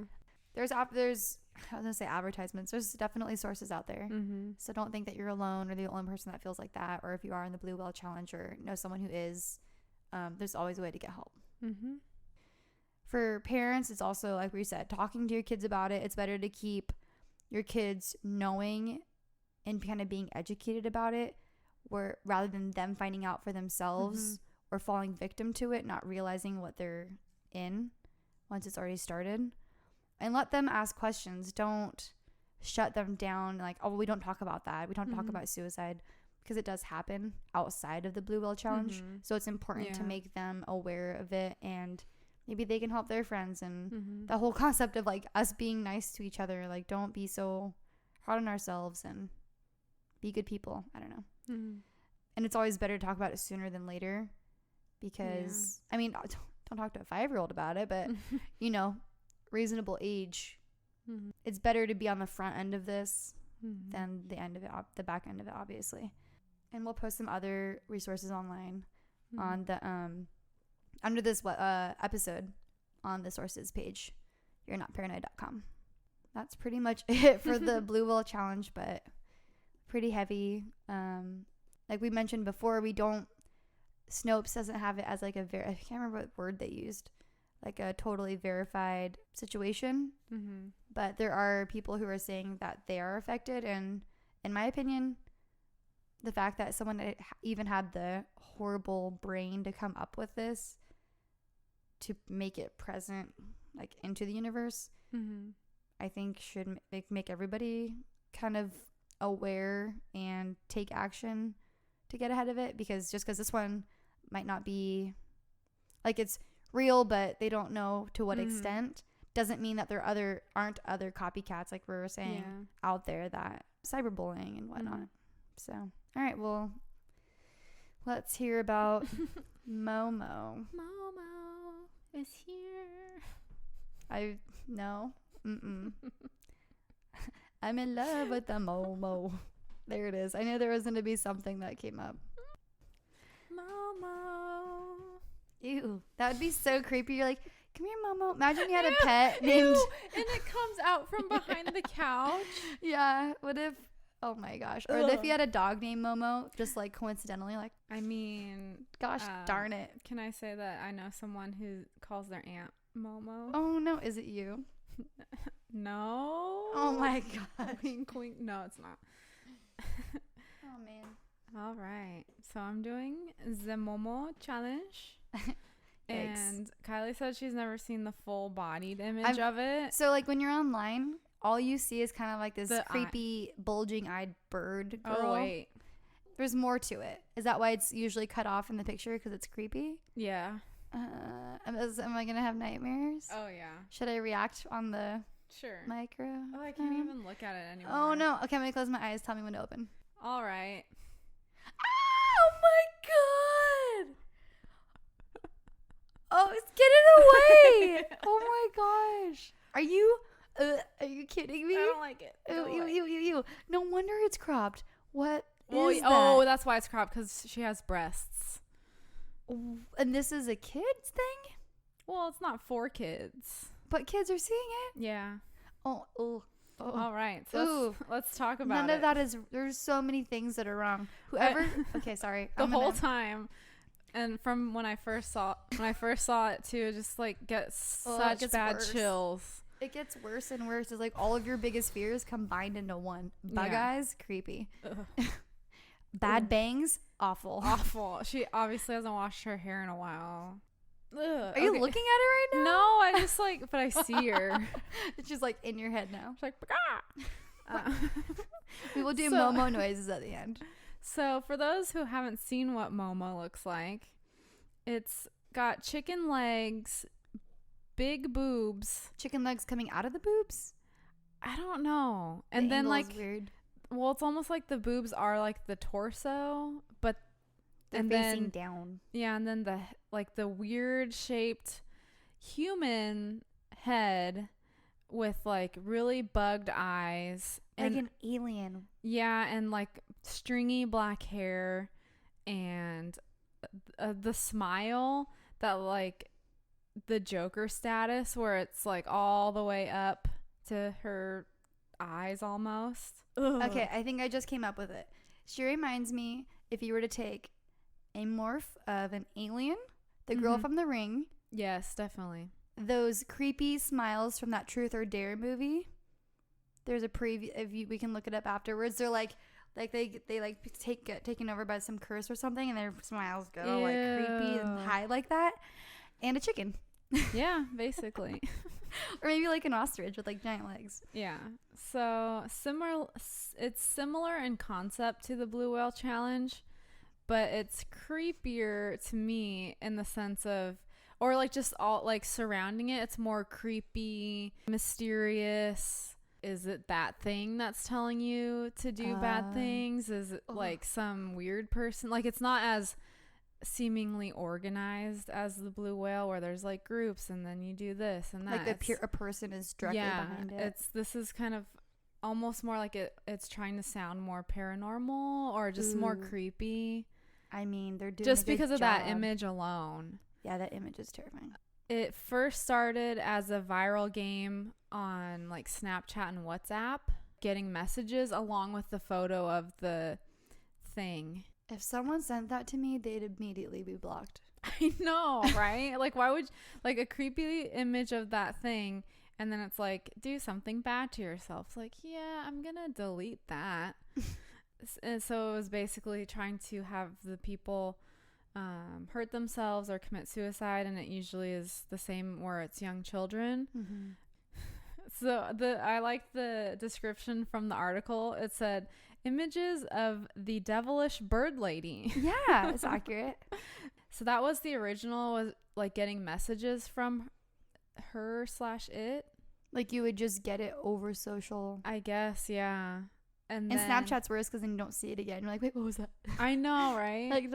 There's I was going to say advertisements. There's definitely sources out there. So don't think that you're alone or the only person that feels like that. Or if you are in the Blue Whale Challenge or know someone who is, there's always a way to get help. For parents, it's also, like we said, talking to your kids about it. It's better to keep your kids knowing and kind of being educated about it, rather than them finding out for themselves or falling victim to it, not realizing what they're in once it's already started. And let them ask questions. Don't shut them down like, oh, we don't talk about that. We don't talk about suicide, because it does happen outside of the Blue Whale Challenge. So it's important to make them aware of it, and maybe they can help their friends. And the whole concept of like us being nice to each other, like don't be so hard on ourselves and be good people. I don't know. And it's always better to talk about it sooner than later, because I mean, don't talk to a 5-year-old about it, but reasonable age, it's better to be on the front end of this than the end of it, the back end of it, obviously. And we'll post some other resources online on the under this episode on the sources page, you'renotparanoid.com. That's pretty much it for the Blue Whale Challenge, but pretty heavy. Like we mentioned before, Snopes doesn't have it as like I can't remember what word they used, like a totally verified situation. But there are people who are saying that they are affected, and in my opinion, the fact that someone even had the horrible brain to come up with this, to make it present like into the universe, I think should make everybody kind of aware and take action to get ahead of it. Because just because this one might not be like it's real, but they don't know to what extent, doesn't mean that there aren't other copycats, like we were saying, out there, that cyberbullying and whatnot. So all right, well, Let's hear about Momo. Momo is here. No. I'm in love with the Momo. There it is. I knew there was going to be something that came up. Momo. Ew. That would be so creepy. You're like, come here, Momo. Imagine you had a pet named... Ew. And it comes out from behind the couch. Yeah. What if... Oh my gosh. Or if you had a dog named Momo, just like coincidentally, like... I mean... Gosh darn it. Can I say that I know someone who calls their aunt Momo? Oh no. Is it you? No. Oh my gosh. Wink, wink. No, it's not. Oh man. All right. So I'm doing the Momo challenge. And Kylie said she's never seen the full bodied image of it. So like when you're online, all you see is kind of like this The creepy bulging eyed bird girl. Oh, wait. There's more to it. Is that why it's usually cut off in the picture because it's creepy? Yeah. Am I going to have nightmares? Oh, yeah. Should I react on the Sure. micro? Oh, I can't even look at it anymore. Oh no. Okay, I'm going to close my eyes. Tell me when to open. All right. Oh my god! Oh, get it away! Oh my gosh! Are you kidding me? I don't like it. Ew. No wonder it's cropped. What is that? Oh, that's why it's cropped, because she has breasts. And this is a kid's thing? Well, it's not for kids. But kids are seeing it? Yeah. Oh. All right. So let's talk about None of that is. There's so many things that are wrong. Whoever. Okay, sorry. The whole time. And from when I first saw it too, just like get such bad chills. It gets worse and worse. It's like all of your biggest fears combined into one. Bug eyes, creepy. Bad bangs, awful. Awful. She obviously hasn't washed her hair in a while. Ugh. Are you looking at it right now? No, I just but I see her. It's just like in your head now. She's like, We will do Momo noises at the end. So for those who haven't seen what Momo looks like, it's got chicken legs, big boobs. Chicken legs coming out of the boobs? I don't know. And then weird. Well, it's almost like the boobs are like the torso, but they're facing down. Yeah, and then the weird shaped human head with like really bugged eyes. Like an alien. Yeah, and like stringy black hair and the smile that like the Joker status where it's like all the way up to her eyes almost. Ugh. Okay, I think I just came up with it. She reminds me if you were to take a morph of an alien, the girl from The Ring. Yes, definitely. Those creepy smiles from that Truth or Dare movie. There's a preview. We can look it up afterwards. They're like they like taken over by some curse or something, and their smiles go like creepy and high like that. And a chicken. Yeah, basically. Or maybe like an ostrich with like giant legs. Yeah. So it's similar in concept to the Blue Whale Challenge, but it's creepier to me in the sense of, or like just all like surrounding it. It's more creepy, mysterious. Is it that thing that's telling you to do bad things? Is it like some weird person? Like it's not as seemingly organized as the Blue Whale where there's like groups and then you do this and that. Like a person is directly behind it. This is kind of almost more like it's trying to sound more paranormal or just more creepy. I mean, they're doing just a good because of job. that image alone. Yeah, that image is terrifying. It first started as a viral game on like Snapchat and WhatsApp, getting messages along with the photo of the thing. If someone sent that to me, they'd immediately be blocked. I know, right? Like, why would like a creepy image of that thing, and then it's like, do something bad to yourself. It's like, yeah, I'm gonna delete that. And so it was basically trying to have the people hurt themselves or commit suicide, and it usually is the same where it's young children. So I like the description from the article. It said, images of the devilish bird lady. Yeah, it's accurate. So that was the original, was like getting messages from her/it. Like you would just get it over social. I guess, yeah. And And then, Snapchat's worse because then you don't see it again. You're like, wait, what was that? I know, right? Like,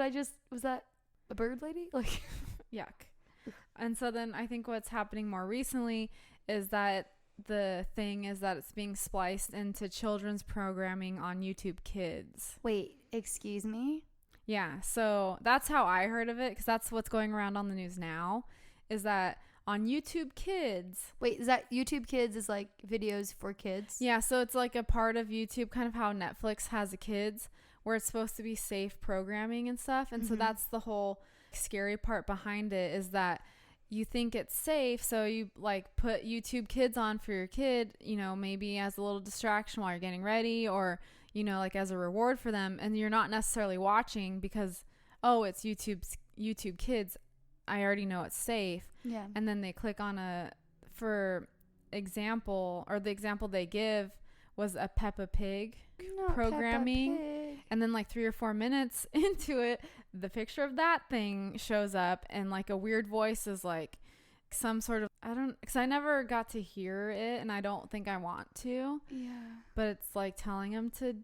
was that a bird lady? Like, Yuck. And so then I think what's happening more recently is that the thing is that it's being spliced into children's programming on YouTube Kids. wait, excuse me? Yeah, so that's how I heard of it, because that's what's going around on the news now, is that on YouTube Kids. Wait, is that YouTube Kids is like videos for kids? Yeah, so it's like a part of YouTube, kind of how Netflix has a kids, where it's supposed to be safe programming and stuff. And so that's the whole scary part behind it, is that you think it's safe, so you like put YouTube Kids on for your kid, you know, maybe as a little distraction while you're getting ready, or, you know, like as a reward for them, and you're not necessarily watching because, oh, it's YouTube Kids, I already know it's safe. Yeah. And then they click on for example, or the example they give was a Peppa Pig Not programming. Peppa Pig. And then like 3 or 4 minutes into it, the picture of that thing shows up, and like a weird voice is like some sort of, because I never got to hear it, and I don't think I want to. Yeah. But it's like telling them to,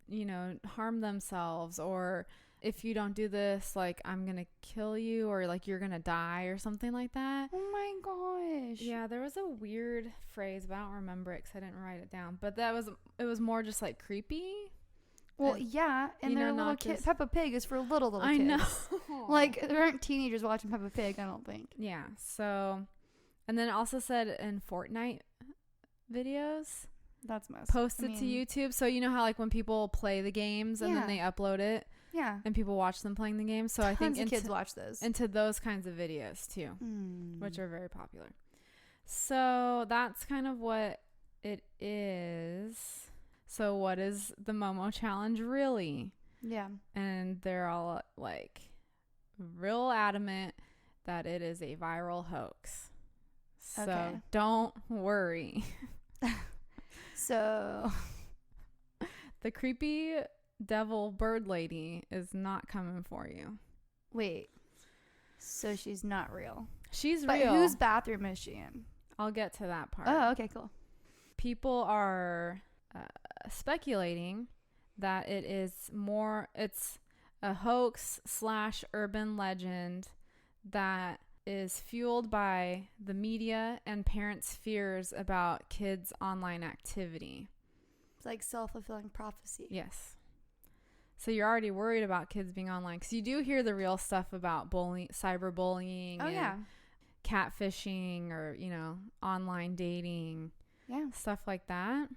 you know, harm themselves, or if you don't do this, like, I'm going to kill you, or like you're going to die, or something like that. Oh my gosh. Yeah, there was a weird phrase, but I don't remember it because I didn't write it down. But it was more just like creepy. Well, And, yeah, and you they're know, little not kids. just- Peppa Pig is for little I kids. know. Like, there aren't teenagers watching Peppa Pig, I don't think. Yeah. So, and then it also said in Fortnite videos That's messed. posted to YouTube. So you know how like when people play the games and then they upload it Yeah. and people watch them playing the game. So I think Tons of kids watch those. into those kinds of videos too, Mm. which are very popular. So that's kind of what it is. So what is the Momo challenge really? Yeah. And they're all like real adamant that it is a viral hoax. So Okay. don't worry. So, The creepy devil bird lady is not coming for you. wait. So she's not real. She's But real. whose bathroom is she in? I'll get to that part. Oh, okay, cool. People are speculating that it's a hoax / urban legend that is fueled by the media and parents' fears about kids' online activity. It's like self-fulfilling prophecy. Yes. So you're already worried about kids being online, because you do hear the real stuff about cyberbullying, Oh, and yeah. catfishing, or, you know, online dating, Yeah. stuff like that.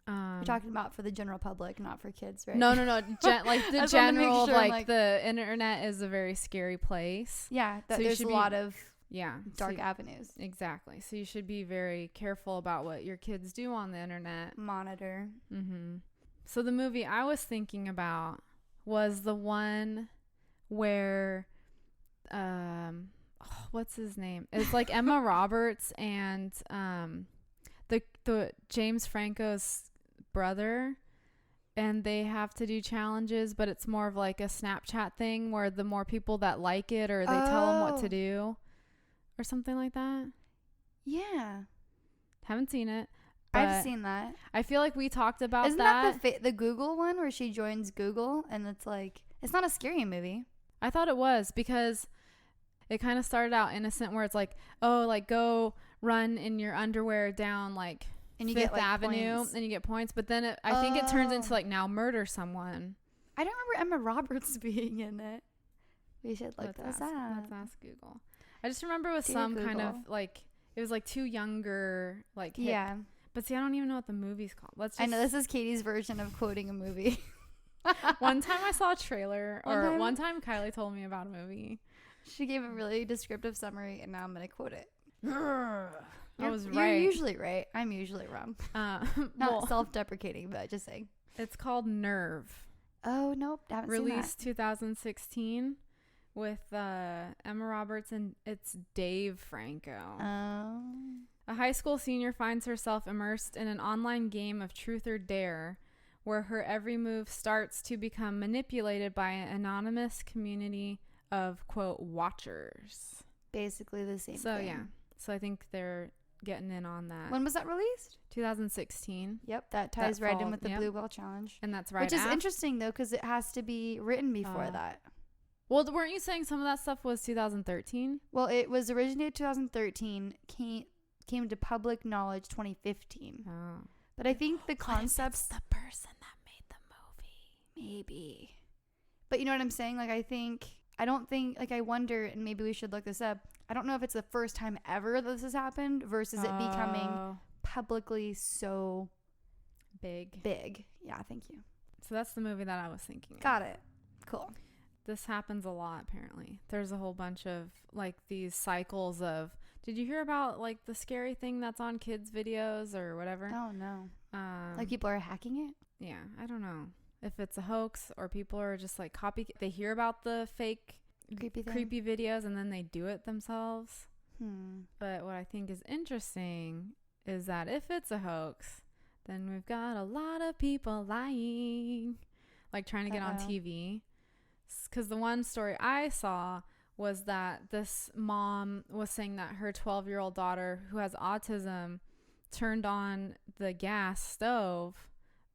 You're talking about for the general public, not for kids, right? No. Like the I just wanted to make general, sure, like, like- the internet is a very scary place. Yeah, So you there's should a be- lot of Yeah. dark so, avenues. exactly. So you should be very careful about what your kids do on the internet. Monitor. Mm-hmm. So the movie I was thinking about was the one where, what's his name? It's like Emma Roberts and the James Franco's brother, and they have to do challenges, but it's more of like a Snapchat thing where the more people that like it, or they tell them what to Oh. do, or something like that. Yeah. Haven't seen it. I've but seen that. I feel like we talked about Isn't that the Google one where she joins Google and it's like, it's not a scary movie. I thought it was, because it kind of started out innocent, where it's like, oh, like go run in your underwear down like And you Fifth get like Avenue points. and you get points. But then I think it turns into Oh. like now murder someone. I don't remember Emma Roberts being in it. We should look this up. Let's ask Google. I just remember it was Dear some kind of Google. like, it was like two younger, like hip. Yeah. But see, I don't even know what the movie's called. Let's just, I know this is Katie's version of quoting a movie. One time I saw a trailer, One one time Kylie told me about a movie. She gave a really descriptive summary, and now I'm going to quote it. I was You're right. usually right. I'm usually wrong. Not Well, self-deprecating, but just saying. it's called Nerve. Oh, nope. Haven't Released 2016 with Emma Roberts, and it's Dave Franco. seen that. A high school senior finds herself immersed in an online game of truth or dare, where her every move starts to become manipulated by an anonymous community of, quote, watchers. Basically the same So thing. yeah. So I think they're getting in on that. When was that released? 2016. Yep, that ties That right in fall, with the yep. Blue Whale Challenge. And that's right Which is after. interesting, though, because it has to be written before that. Well, weren't you saying some of that stuff was 2013? Well, it was originated 2013, came to public knowledge 2015. Oh. But I think the concepts... the person that made the movie? Maybe. But you know what I'm saying? Like, I don't think, like, I wonder, and maybe we should look this up. I don't know if it's the first time ever that this has happened versus it becoming publicly so big. Yeah, thank you. So that's the movie that I was thinking of. Got it. Cool. This happens a lot, apparently. There's a whole bunch of, like, these cycles of... Did you hear about, like, the scary thing that's on kids' videos or whatever? Oh, no. Like, people are hacking it? Yeah, I don't know. If it's a hoax or people are just, like, they hear about the fake... creepy videos and then they do it themselves. But what I think is interesting is that if it's a hoax, then we've got a lot of people lying, like trying to get on TV. Because the one story I saw was that this mom was saying that her 12-year-old daughter who has autism turned on the gas stove,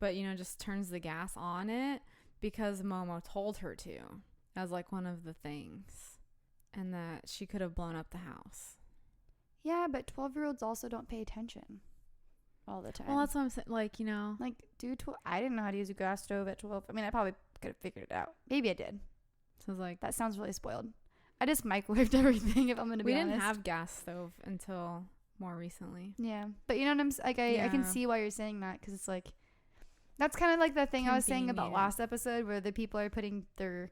but, you know, just turns the gas on it because Momo told her to, as like one of the things, and that she could have blown up the house. Yeah, but 12-year-olds also don't pay attention all the time. Well, that's what I'm saying. Like, you know, like, I didn't know how to use a gas stove at 12. I mean, I probably could have figured it out. Maybe I did. So it's like, that sounds really spoiled. I just microwaved everything, if I'm going to be honest. We didn't have gas stove until more recently. Yeah. But you know what I'm like, I can see why you're saying that, because it's like, that's kind of like the thing I was saying about last episode where the people are putting their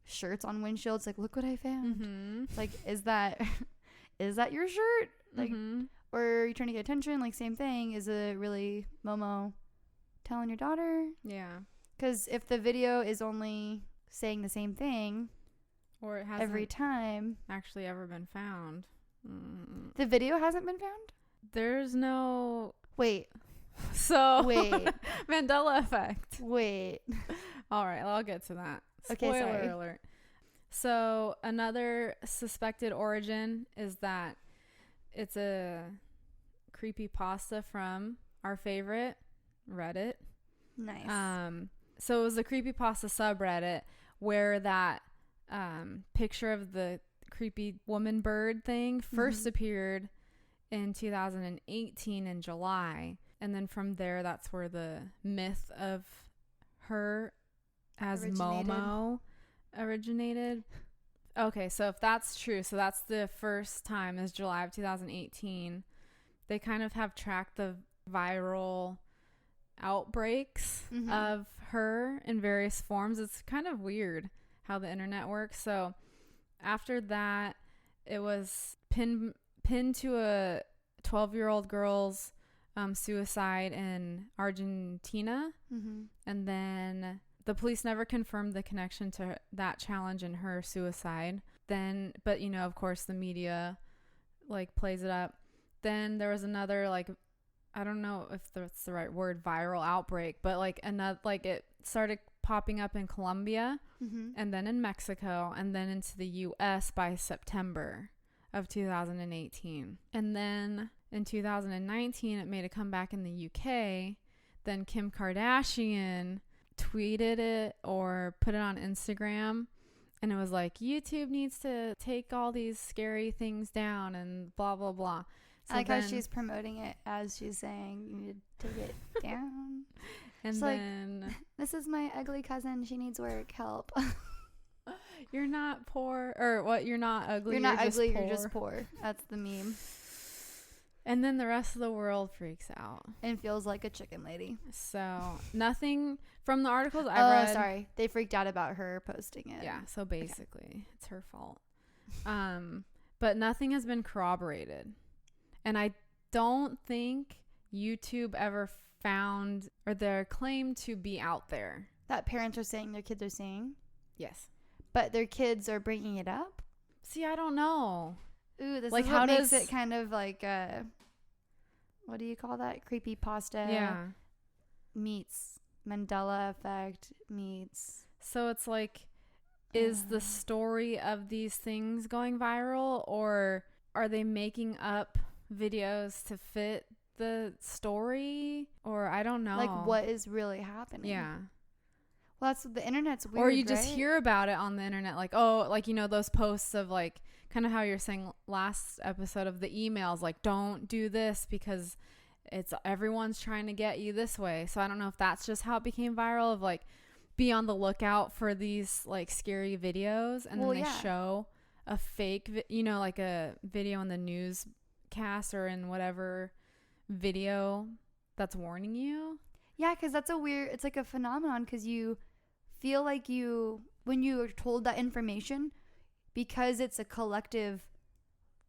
shirts on windshields, like, look what I found. Mm-hmm. It's like, is that your shirt? Like, or are you trying to get attention? Like, same thing. Is it really Momo telling your daughter? Yeah. Because if the video is only saying the same thing, or it hasn't every time actually ever been found. The video hasn't been found? There's no... Wait. So... Wait. Mandela effect. Wait. All right, I'll get to that. Okay, Spoiler sorry. alert. So another suspected origin is that it's a creepypasta from our favorite Reddit. Nice. So it was a creepypasta subreddit where that picture of the creepy woman bird thing first appeared in 2018 in July. And then from there, that's where the myth of her as Momo originated. Okay, so if that's true, so that's the first time is July of 2018. They kind of have tracked the viral outbreaks of her in various forms. It's kind of weird how the internet works. So after that, it was pinned to a 12-year-old girl's suicide in Argentina. And then the police never confirmed the connection to that challenge and her suicide. Then, but you know, of course, the media like plays it up. Then there was another, like, I don't know if that's the right word, viral outbreak, but like another, like it started popping up in Colombia and then in Mexico and then into the US by September of 2018. And then in 2019, it made a comeback in the UK. Then Kim Kardashian tweeted it or put it on Instagram, and it was like, YouTube needs to take all these scary things down and blah blah blah. So I like how she's promoting it as she's saying you need to take it down. And it's then like, this is my ugly cousin, she needs work, help. You're not poor, or what? You're not ugly. You're not ugly, you're just poor. That's the meme. And then the rest of the world freaks out and feels like a chicken lady. So nothing from the articles I read. Oh, sorry. They freaked out about her posting it. Yeah. So basically, it's her fault. But nothing has been corroborated, and I don't think YouTube ever found or they're claimed to be out there. That parents are saying their kids are seeing. Yes. But their kids are bringing it up. See, I don't know. Ooh, this like is what makes it kind of like what do you call that? Creepypasta. Yeah. Meets Mandela effect meets. So it's like, is the story of these things going viral, or are they making up videos to fit the story, or I don't know. Like what is really happening. Yeah. Well, that's the internet's weird, Or you just right? hear about it on the internet, like, oh, like, you know, those posts of like kind of how you're saying last episode of the emails, like, don't do this because it's everyone's trying to get you this way. So I don't know if that's just how it became viral, of like, be on the lookout for these like scary videos, and then they show a fake you know, like a video in the newscast or in whatever video that's warning you. Yeah, because that's it's like a phenomenon, because you feel like when you are told that information, because it's a collective,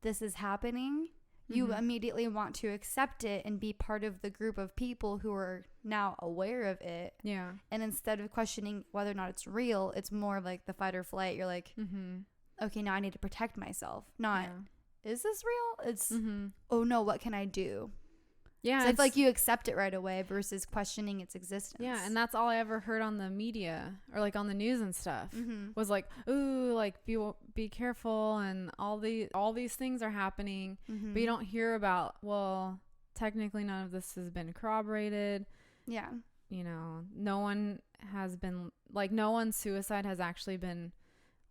this is happening, you immediately want to accept it and be part of the group of people who are now aware of it. Yeah. And instead of questioning whether or not it's real, it's more of like the fight or flight. You're like, okay, now I need to protect myself. Not, is this real? It's, oh no, what can I do? Yeah. So it's like you accept it right away versus questioning its existence. Yeah. And that's all I ever heard on the media or like on the news and stuff was like, ooh, like be careful. And all these things are happening, but you don't hear about, well, technically none of this has been corroborated. Yeah. You know, no one's suicide has actually been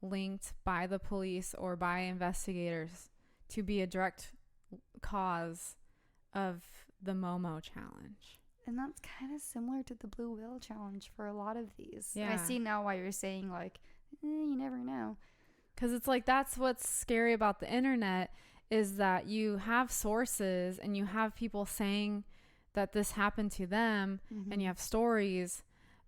linked by the police or by investigators to be a direct cause of the Momo challenge. And that's kind of similar to the Blue Whale challenge for a lot of these. Yeah. I see now why you're saying like, you never know. Because it's like, that's what's scary about the internet, is that you have sources and you have people saying that this happened to them, and you have stories,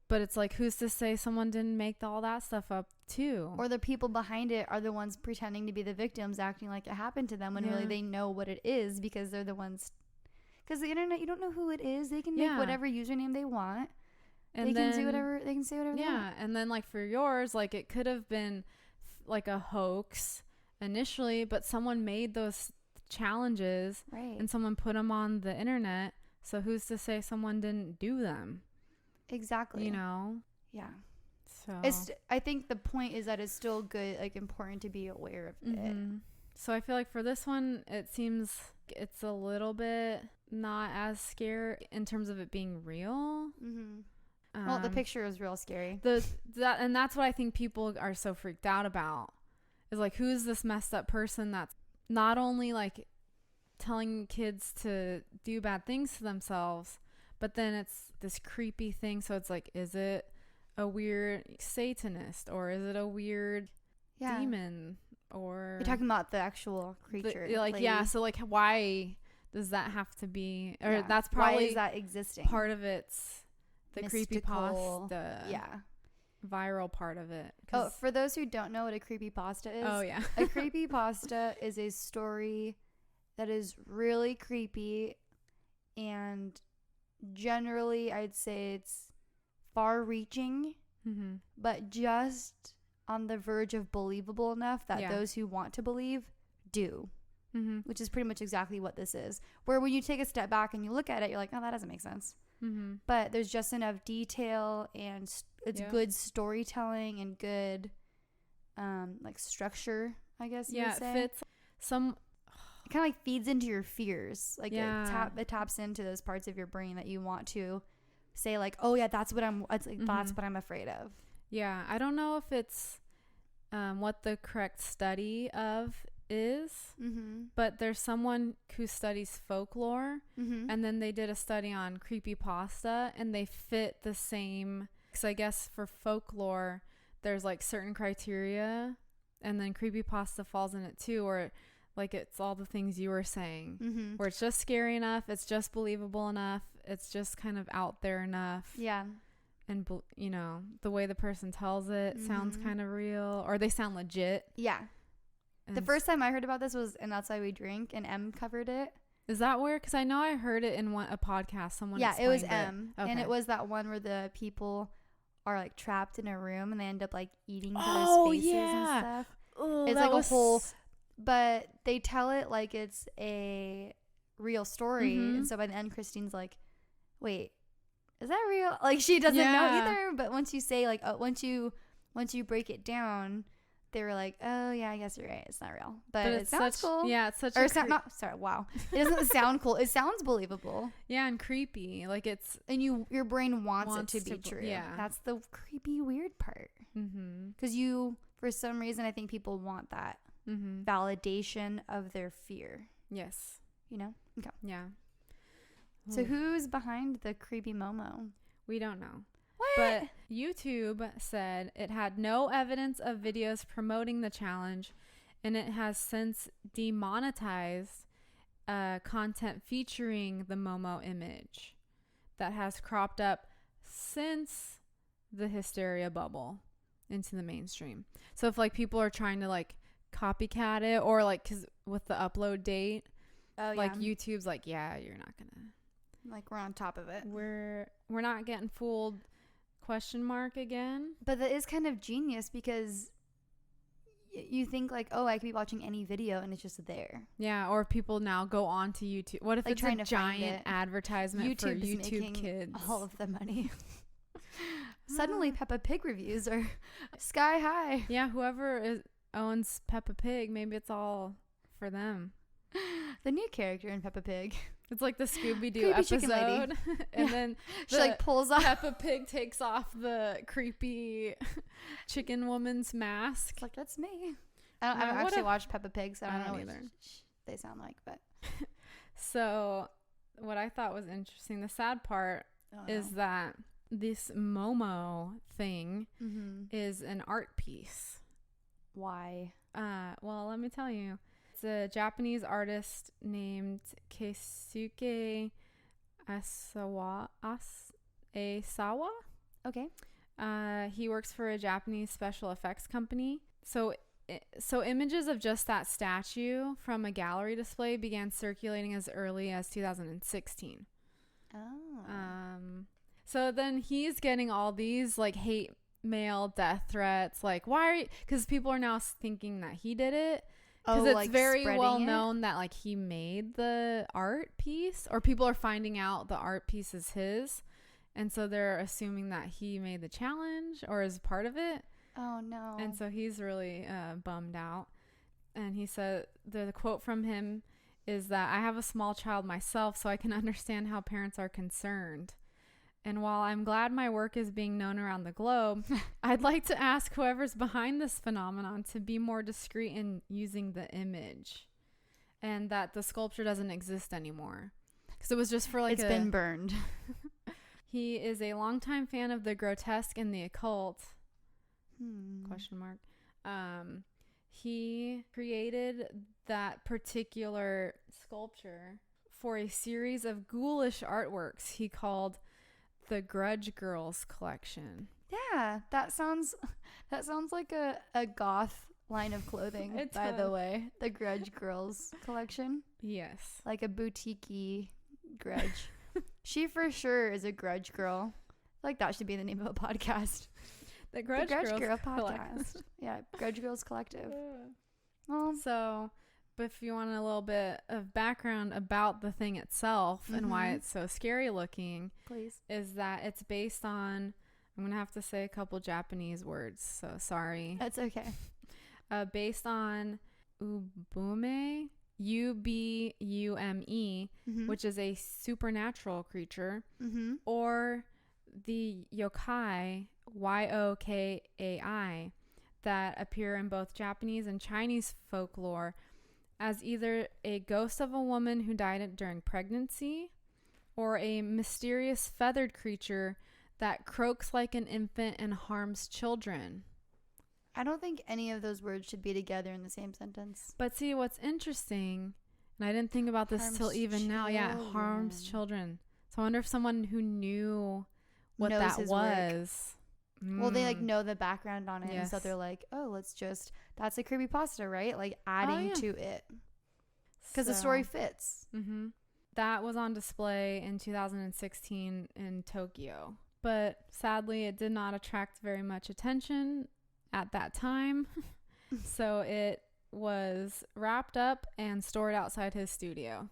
but it's like, who's to say someone didn't make all that stuff up too? Or the people behind it are the ones pretending to be the victims, acting like it happened to them when really they know what it is, because they're the ones. Because the internet, you don't know who it is. They can make whatever username they want. And they can say whatever they want. Yeah, and then like for yours, like it could have been like a hoax initially, but someone made those challenges, right, and someone put them on the internet. So who's to say someone didn't do them? Exactly. You know? Yeah. So I think the point is that it's still good, like important to be aware of it. So I feel like for this one, it seems it's a little bit not as scary in terms of it being real. Well, the picture is real scary. And that's what I think people are so freaked out about, is like, who's this messed up person that's not only like telling kids to do bad things to themselves, but then it's this creepy thing. So it's like, is it a weird Satanist, or is it a weird demon? Or you're talking about the actual creature, so like, why does that have to be, or that's probably, why is that existing? Part of it's the mystical, creepypasta, viral part of it. Oh, for those who don't know what a creepypasta is, a creepypasta is a story that is really creepy, and generally I'd say it's far-reaching, but just on the verge of believable enough that those who want to believe do, which is pretty much exactly what this is. Where when you take a step back and you look at it, you're like, oh, that doesn't make sense. But there's just enough detail, and it's good storytelling and good like structure, I guess you would say. It fits some. It kind of like feeds into your fears. Like it taps into those parts of your brain that you want to say, like, oh yeah, that's what that's what I'm afraid of. Yeah, I don't know if it's what the correct study of is, but there's someone who studies folklore, and then they did a study on creepypasta, and they fit the same. So I guess for folklore, there's like certain criteria, and then creepypasta falls in it too, or like it's all the things you were saying, where it's just scary enough, it's just believable enough, it's just kind of out there enough. Yeah. And, you know, the way the person tells it sounds kind of real, or they sound legit. Yeah. And the first time I heard about this was in Outside We Drink, and M covered it. Is that where? Because I know I heard it in a podcast. Someone it was M. Okay. And it was that one where the people are, like, trapped in a room, and they end up, like, eating to their spaces and stuff. Oh, it's like a whole... But they tell it like it's a real story. And so by the end, Christine's like, wait, is that real? Like, she doesn't know either. But once you say, like, once you break it down, they were like, oh yeah, I guess you're right, it's not real, but it it's sounds such, cool. yeah, it's such Or a it's not sorry, wow, it doesn't sound cool, it sounds believable, yeah, and creepy, like it's and your brain wants it to be to true. yeah, That's the creepy weird part, because you, for some reason, I think people want that validation of their fear. Yes. You know? Okay. Yeah. So who's behind the creepy Momo? We don't know. What? But YouTube said it had no evidence of videos promoting the challenge, and it has since demonetized content featuring the Momo image that has cropped up since the hysteria bubble into the mainstream. So if like people are trying to like copycat it, or like, because with the upload date, like YouTube's like, yeah, you're not gonna, like, we're on top of it, we're not getting fooled, question mark again. but that is kind of genius, because you think like, oh, I could be watching any video and it's just there. Yeah, or people now go on to YouTube. What if like it's trying a to find giant it. advertisement for YouTube's YouTube making Kids? all of the money. Suddenly Peppa Pig reviews are sky high. Yeah, whoever owns Peppa Pig, maybe it's all for them. The new character in Peppa Pig. It's like the Scooby-Doo Creepy chicken lady. episode. And then She like pulls off. Peppa Pig takes off the creepy chicken woman's mask. It's like, that's me. I don't actually watch Peppa Pig, so I don't know what they sound like. But so what I thought was interesting, the sad part is that this Momo thing is an art piece. Why? Well, let me tell you. It's a Japanese artist named Keisuke Asawa. Okay. He works for a Japanese special effects company. So images of just that statue from a gallery display began circulating as early as 2016. Oh. So then he's getting all these like hate mail, death threats. Like, why are you? Because people are now thinking that he did it. Because it's like very well known that like he made the art piece, or people are finding out the art piece is his. And so they're assuming that he made the challenge or is part of it. Oh, no. And so he's really bummed out. And he said, the quote from him is that, I have a small child myself, so I can understand how parents are concerned. And while I'm glad my work is being known around the globe, I'd like to ask whoever's behind this phenomenon to be more discreet in using the image, and that the sculpture doesn't exist anymore. Because it was just for like it's been burned. He is a longtime fan of the grotesque and the occult. Question mark. He created that particular sculpture for a series of ghoulish artworks he called the Grudge Girls collection. Yeah, that sounds like a goth line of clothing, by the way. The Grudge Girls collection. Yes. Like a boutique-y grudge. She for sure is a grudge girl. I feel like that should be the name of a podcast. The Grudge Girl Girls podcast. Yeah, Grudge Girls Collective. So, but if you want a little bit of background about the thing itself and why it's so scary looking, please, is that it's based on, I'm going to have to say a couple Japanese words, so sorry. That's okay. Based on Ubume, Ubume, which is a supernatural creature, or the yokai, Yokai, that appear in both Japanese and Chinese folklore as either a ghost of a woman who died during pregnancy, or a mysterious feathered creature that croaks like an infant and harms children. I don't think any of those words should be together in the same sentence. But see, what's interesting, and I didn't think about this till even now. Yeah, it harms children. So I wonder if someone who knew what that was. Well, they like know the background on it, and so they're like, oh, that's a creepypasta, right? Like adding to it. Because the story fits. That was on display in 2016 in Tokyo. But sadly, it did not attract very much attention at that time. So it was wrapped up and stored outside his studio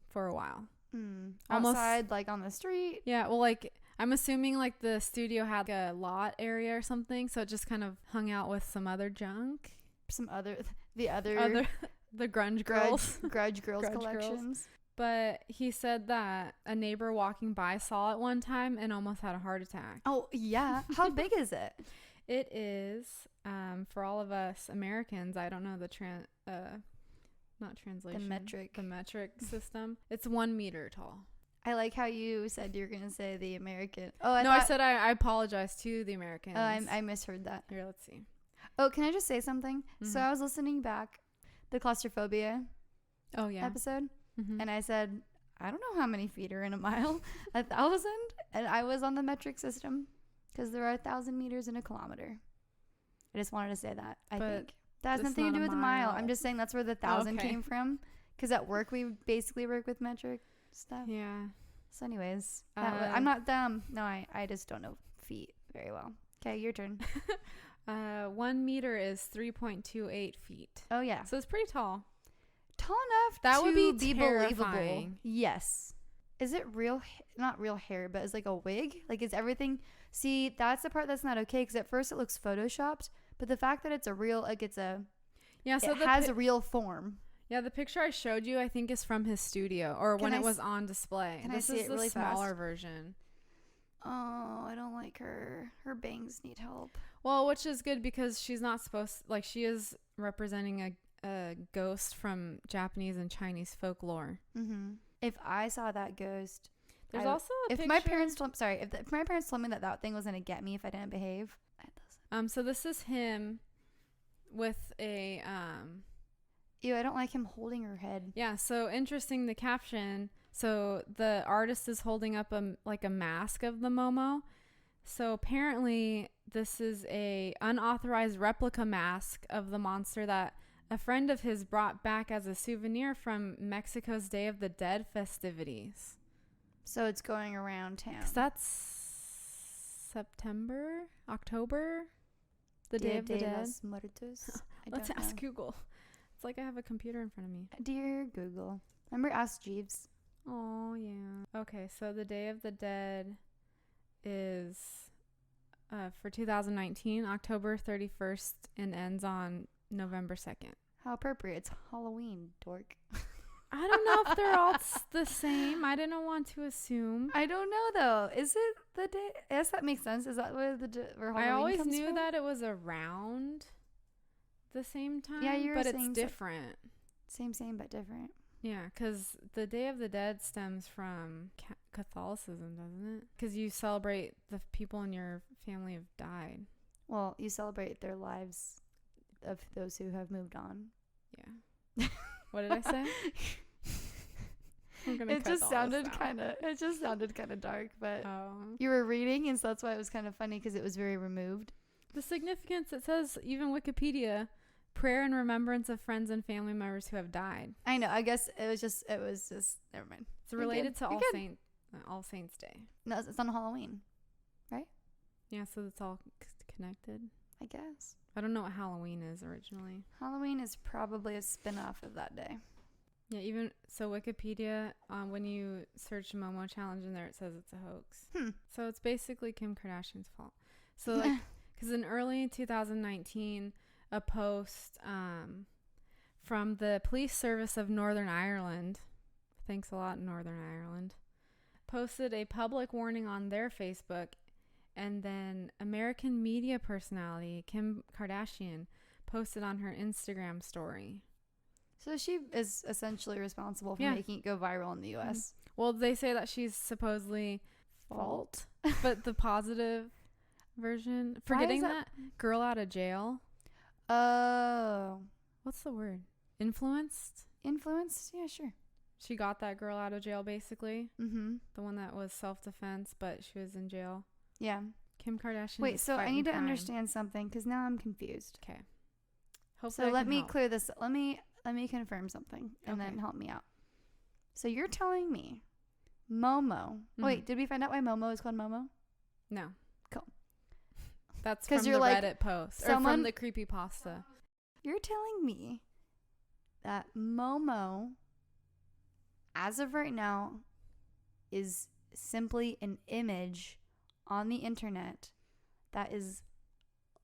for a while. Outside, like on the street? Yeah, well, like I'm assuming like the studio had a lot area or something, so it just kind of hung out with some other junk. The other The grunge girls. Grudge Girls Grudge collections. Girls. But he said that a neighbor walking by saw it one time and almost had a heart attack. Oh, yeah. How big is it? It is, for all of us Americans, I don't know the not translation. The metric system. It's 1 meter tall. I like how you said you're going to say the American. I said I apologize to the Americans. Oh, I misheard that. Here, let's see. Oh, can I just say something? Mm-hmm. So I was listening back the claustrophobia episode, and I said, I don't know how many feet are in a mile, 1,000, and I was on the metric system because there are 1,000 meters in a kilometer. I just wanted to say that. I think that has nothing to do with the mile. I'm just saying that's where the 1,000 came from, because at work we basically work with metric stuff. Yeah. So anyways, I'm not dumb. No, I just don't know feet very well. Okay, your turn. 1 meter is 3.28 feet. Oh yeah. So it's pretty tall. Tall enough that to would be believable. Terrifying. Yes. Is it real? Not real hair, but it's like a wig. Like, is everything? See, that's the part that's not okay, because at first it looks photoshopped, but the fact that it's a real, like it's a, yeah, so it has a real form. Yeah, the picture I showed you, I think, is from his studio, or when it was on display. Can I see it really fast? This is the smaller version. Oh, I don't like her. Her bangs need help. Well, which is good because she's not supposed, like, she is representing a ghost from Japanese and Chinese folklore. Mm-hmm. If I saw that ghost, there's also a if picture. My parents told me that thing was gonna get me if I didn't behave. So this is him with a Ew, I don't like him holding her head. Yeah, so interesting, the caption. So the artist is holding up a mask of the Momo. So apparently this is a unauthorized replica mask of the monster that a friend of his brought back as a souvenir from Mexico's Day of the Dead festivities. So it's going around town. 'Cause that's October, the Day of the Dead. Los Muertos. Let's ask Google. It's like I have a computer in front of me. Dear Google. Remember Ask Jeeves? Oh, yeah. Okay, so the Day of the Dead is for 2019, October 31st, and ends on November 2nd. How appropriate. It's Halloween, dork. I don't know if they're all the same. I didn't want to assume. I don't know, though. Is it the day? I guess that makes sense. Is that where Halloween I always comes knew from? that it was around the same time, yeah, but it's different. Same, but different. Yeah, because the Day of the Dead stems from Catholicism, doesn't it? Because you celebrate the people in your family have died. Well, you celebrate their lives of those who have moved on. Yeah. What did I say? It just sounded kind of dark, but you were reading, and so that's why it was kind of funny, because it was very removed. The significance, it says, even Wikipedia, prayer and remembrance of friends and family members who have died. I know. I guess it was just never mind. It's related to All Saints Day. No, it's on Halloween, right? Yeah, so it's all connected. I guess. I don't know what Halloween is originally. Halloween is probably a spin-off of that day. Yeah, even so, Wikipedia, when you search Momo challenge in there, it says it's a hoax. So it's basically Kim Kardashian's fault. So like, because in early 2019, a post from the police service of Northern Ireland, thanks a lot Northern Ireland, posted a public warning on their Facebook, and then American media personality Kim Kardashian posted on her Instagram story. So she is essentially responsible for making it go viral in the U.S. Well, they say that she's supposedly fault, but the positive version for getting that girl out of jail. Oh. What's the word? Influenced? Yeah, sure. She got that girl out of jail, basically. Mm-hmm. The one that was self-defense, but she was in jail. Yeah. Kim Kardashian. Wait, so I need to understand something, because now I'm confused. Okay. So let me clear this. Let me confirm something, and then help me out. So you're telling me Momo. Wait, did we find out why Momo is called Momo? No. Cool. That's from the Reddit post. Or from the creepypasta. You're telling me that Momo, as of right now, is simply an image on the internet that is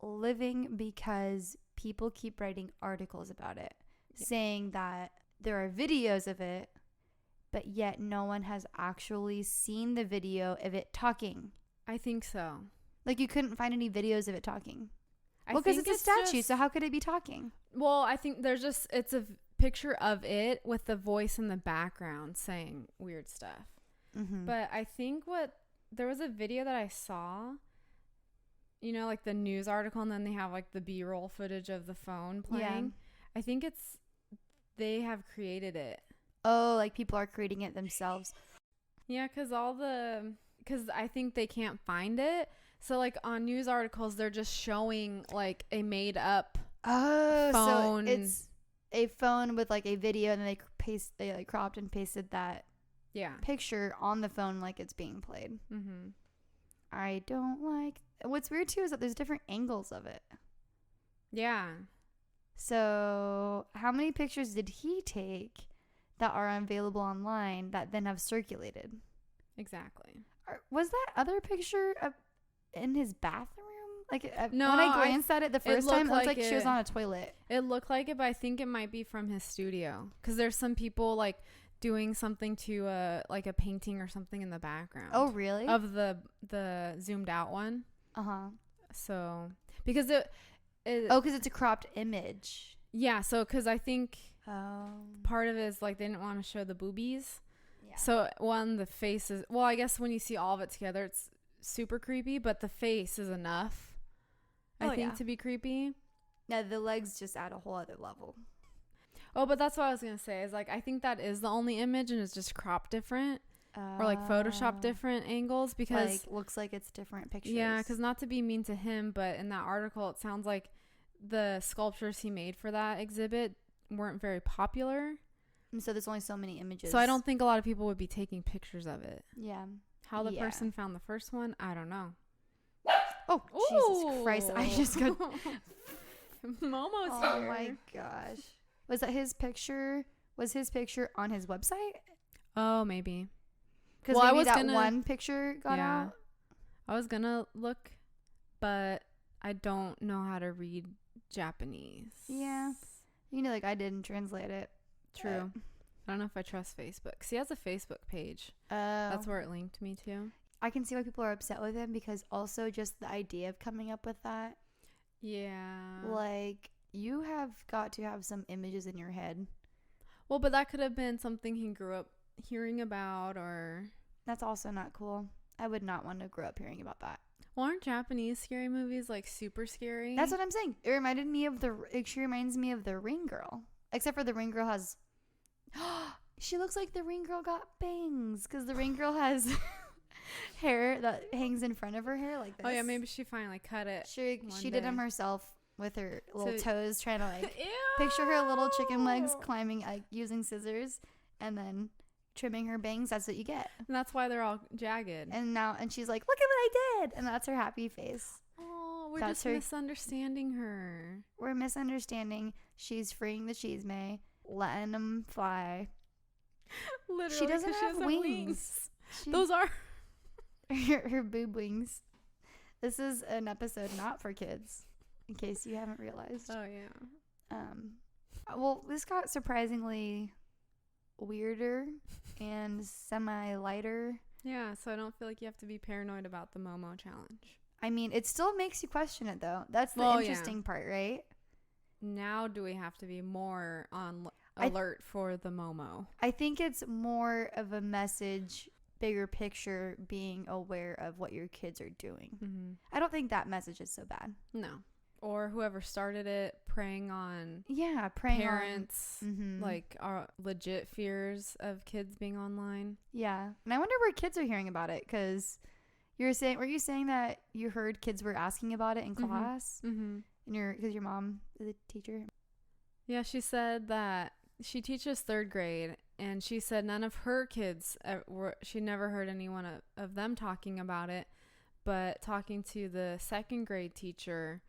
living because people keep writing articles about it, saying that there are videos of it, but yet no one has actually seen the video of it talking. I think so. Like, you couldn't find any videos of it talking. I Well, because think it's a statue, so how could it be talking? Well, I think it's a picture of it with the voice in the background saying weird stuff. Mm-hmm. But I think there was a video that I saw, you know, like the news article, and then they have like the B-roll footage of the phone playing. Yeah. I think they have created it. Oh, like people are creating it themselves. Yeah, because I think they can't find it. So like on news articles, they're just showing like a made up phone. So it's a phone with like a video, and then they like cropped and pasted that picture on the phone like it's being played. Mm-hmm. I don't like. What's weird too is that there's different angles of it. Yeah. So how many pictures did he take that are available online that then have circulated? Exactly. Was that other picture in his bathroom? Like, no, when I glanced at it the first time, it looked like she was on a toilet. It looked like it, but I think it might be from his studio. Because there's some people, like, doing something to, like, a painting or something in the background. Oh, really? Of the zoomed out one. Uh-huh. So, because because it's a cropped image. Yeah, so, because I think part of it is, like, they didn't want to show the boobies. Yeah. So, the face is... Well, I guess when you see all of it together, it's super creepy, but the face is enough. I think to be creepy. Yeah, the legs just add a whole other level. Oh, but that's what I was gonna say is like I think that is the only image and it's just cropped different or like Photoshop different angles because like looks like it's different pictures. Yeah, because not to be mean to him, but in that article it sounds like the sculptures he made for that exhibit weren't very popular. And so there's only so many images. So I don't think a lot of people would be taking pictures of it. Yeah. How the person found the first one, I don't know. Oh, Jesus Christ. I just got... Momo's here. Oh, my gosh. Was that his picture? Was his picture on his website? Oh, maybe. Because maybe that one picture got out? I was going to look, but I don't know how to read Japanese. Yeah. You know, like I didn't translate it. True. I don't know if I trust Facebook. 'Cause he has a Facebook page. That's where it linked me to. I can see why people are upset with him because also just the idea of coming up with that. Yeah. Like, you have got to have some images in your head. Well, but that could have been something he grew up hearing about or... That's also not cool. I would not want to grow up hearing about that. Well, aren't Japanese scary movies, like, super scary? That's what I'm saying. She reminds me of the Ring Girl. Except for the Ring Girl has... She looks like the Ring Girl got bangs because the Ring Girl has... hair that hangs in front of her hair like this. Oh yeah, maybe she finally cut it. She did them herself with her little toes, trying to like Ew. picture her little chicken legs climbing, like using scissors, and then trimming her bangs. That's what you get. And that's why they're all jagged. And she's like, "Look at what I did!" And that's her happy face. Oh, we're just misunderstanding her. We're misunderstanding. She's freeing the Chisme, letting them fly. Literally, she doesn't have wings. Those are. Her boob wings. This is an episode not for kids, in case you haven't realized. Oh yeah. Well, this got surprisingly weirder and semi-lighter. Yeah, so I don't feel like you have to be paranoid about the Momo challenge. I mean, it still makes you question it though. That's the interesting part, right? Now do we have to be more on alert for the Momo? I think it's more of a message, bigger picture, being aware of what your kids are doing. Mm-hmm. I don't think that message is so bad. No. Or whoever started it, preying on parents, like our legit fears of kids being online. Yeah. And I wonder where kids are hearing about it, because were you saying that you heard kids were asking about it in class? Mm-hmm. Because your mom is a teacher? Yeah, she said that she teaches 3rd grade, and she said none of her kids she never heard anyone of them talking about it, but talking to the 2nd grade teacher,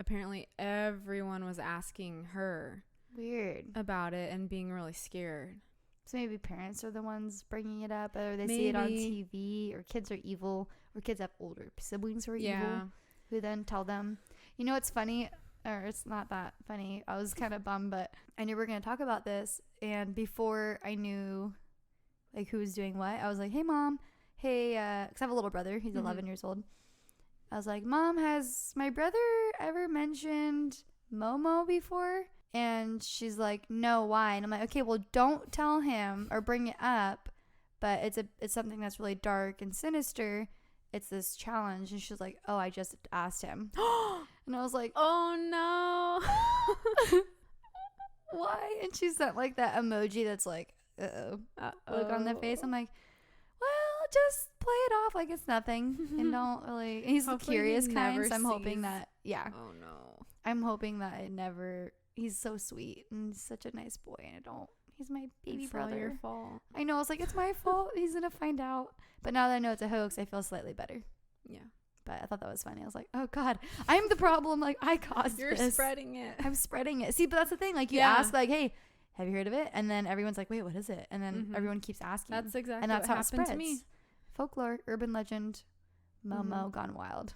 apparently everyone was asking her weird about it and being really scared. So maybe parents are the ones bringing it up, or they see it on TV, or kids are evil, or kids have older siblings who are evil, who then tell them. You know what's funny? Or it's not that funny. I was kind of bummed, but I knew we were going to talk about this. And before I knew like who was doing what, I was like, hey, Mom. Hey, because I have a little brother. He's 11 years old. I was like, Mom, has my brother ever mentioned Momo before? And she's like, no, why? And I'm like, okay, well, don't tell him or bring it up, but it's something that's really dark and sinister. It's this challenge. And she's like, oh, I just asked him. And I was like, oh no. Why? And she sent like that emoji that's like, uh-oh, look on the face. I'm like, well, just play it off like it's nothing. And don't really, he's Hopefully the curious he kind, never so I'm hoping sees- that, Oh no. I'm hoping that it never, he's so sweet and such a nice boy, and he's my baby It's brother. all your fault. I know, I was like, it's my fault. He's gonna find out. But now that I know it's a hoax, I feel slightly better. Yeah. But I thought that was funny. I was like, oh God, I'm the problem. Like, I caused You're this. spreading it. I'm spreading it. See, but that's the thing. Like, you Yeah. ask, like, hey, have you heard of it? And then everyone's like, wait, what is it? And then Mhm. everyone keeps asking. That's exactly and that's what how it happened spreads. to me. Folklore, urban legend, Momo Mhm. gone wild.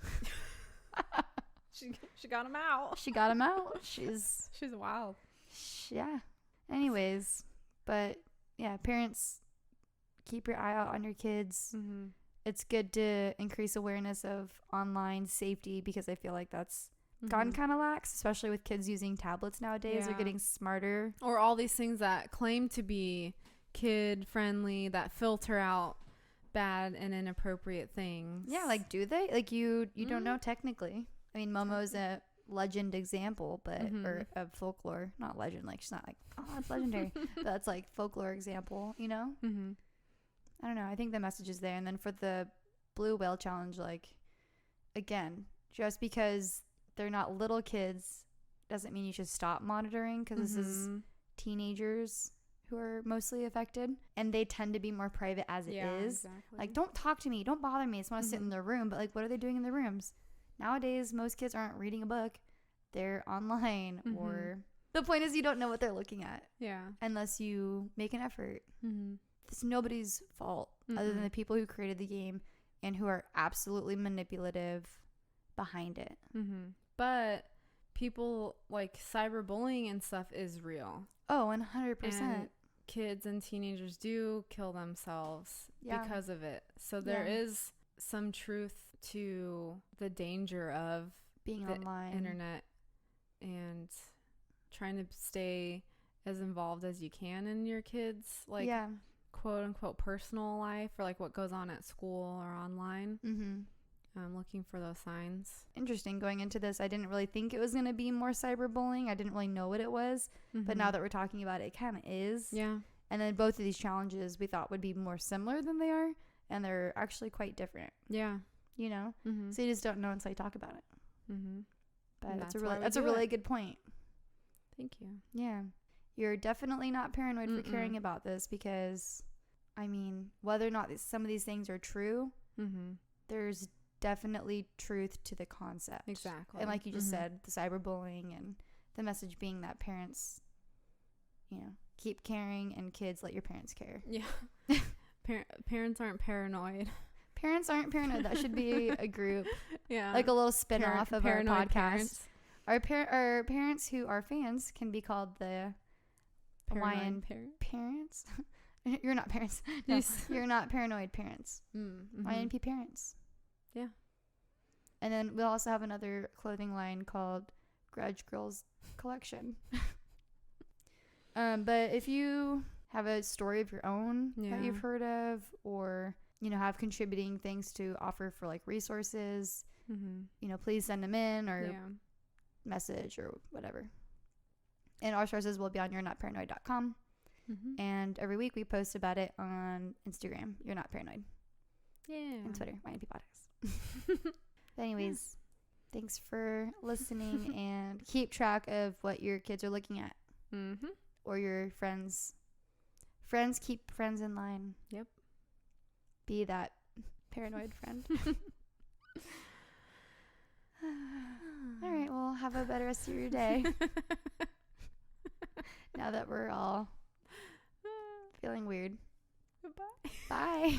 She got him out. She got him out. She's wild. yeah. Anyways, but yeah, parents, keep your eye out on your kids. Mm-hmm. It's good to increase awareness of online safety, because I feel like that's gotten kind of lax, especially with kids using tablets nowadays. They're Yeah. getting smarter. Or all these things that claim to be kid friendly that filter out bad and inappropriate things. Yeah, like, do they? Like, you don't Mhm. know technically. I mean, Momo's a legend example, but or a folklore, not legend. Like, she's not like, oh, that's legendary. But that's like folklore example, you know? Mm-hmm. I don't know. I think the message is there. And then for the blue whale challenge, like, again, just because they're not little kids doesn't mean you should stop monitoring, because this is teenagers who are mostly affected, and they tend to be more private as it is. Exactly. Like, don't talk to me, don't bother me. I just want to sit in their room. But like, what are they doing in their rooms nowadays? Most kids aren't reading a book, they're online. Or the point is, you don't know what they're looking at yeah. unless you make an effort. Mm-hmm. It's nobody's fault other than the people who created the game and who are absolutely manipulative behind it. Mm-hmm. But people, like, cyberbullying and stuff is real. Oh, 100%. And kids and teenagers do kill themselves because of it. So there is some truth to the danger of being the online, internet, and trying to stay as involved as you can in your kids, like, quote unquote personal life, or like what goes on at school or online. Looking for those signs. Interesting. Going into this, I didn't really think it was going to be more cyberbullying. I didn't really know what it was. But now that we're talking about it, it kind of is. Yeah. And then both of these challenges we thought would be more similar than they are. And they're actually quite different. Yeah. You know? So you just don't know until you talk about it. But that's a really good point. Thank you. Yeah. You're definitely not paranoid for caring about this, because, I mean, whether or not some of these things are true, there's definitely truth to the concept. Exactly. And like you just said, the cyberbullying, and the message being that parents, you know, keep caring, and kids, let your parents care. Yeah. Parents aren't paranoid. Parents aren't paranoid. That should be a group. Yeah. Like a little spin-off of our paranoid podcast. Our parents who are fans can be called the Hawaiian parents. You're not parents. No, you're not paranoid parents. YNP parents. Yeah. And then we'll also have another clothing line called Grudge Girls Collection. But if you have a story of your own that you've heard of, or, you know, have contributing things to offer for like resources, you know, please send them in, or message or whatever. And our sources will be on you'renotparanoid.com. And every week we post about it on Instagram, You're Not Paranoid. Yeah. And Twitter, YNP Podcast. But anyways, thanks for listening, and keep track of what your kids are looking at. Or your friends. Friends keep friends in line. Yep. Be that paranoid friend. All right, well, have a better rest of your day. Now that we're all feeling weird. Goodbye. Bye.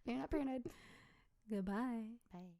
You're not paranoid. Goodbye. Bye.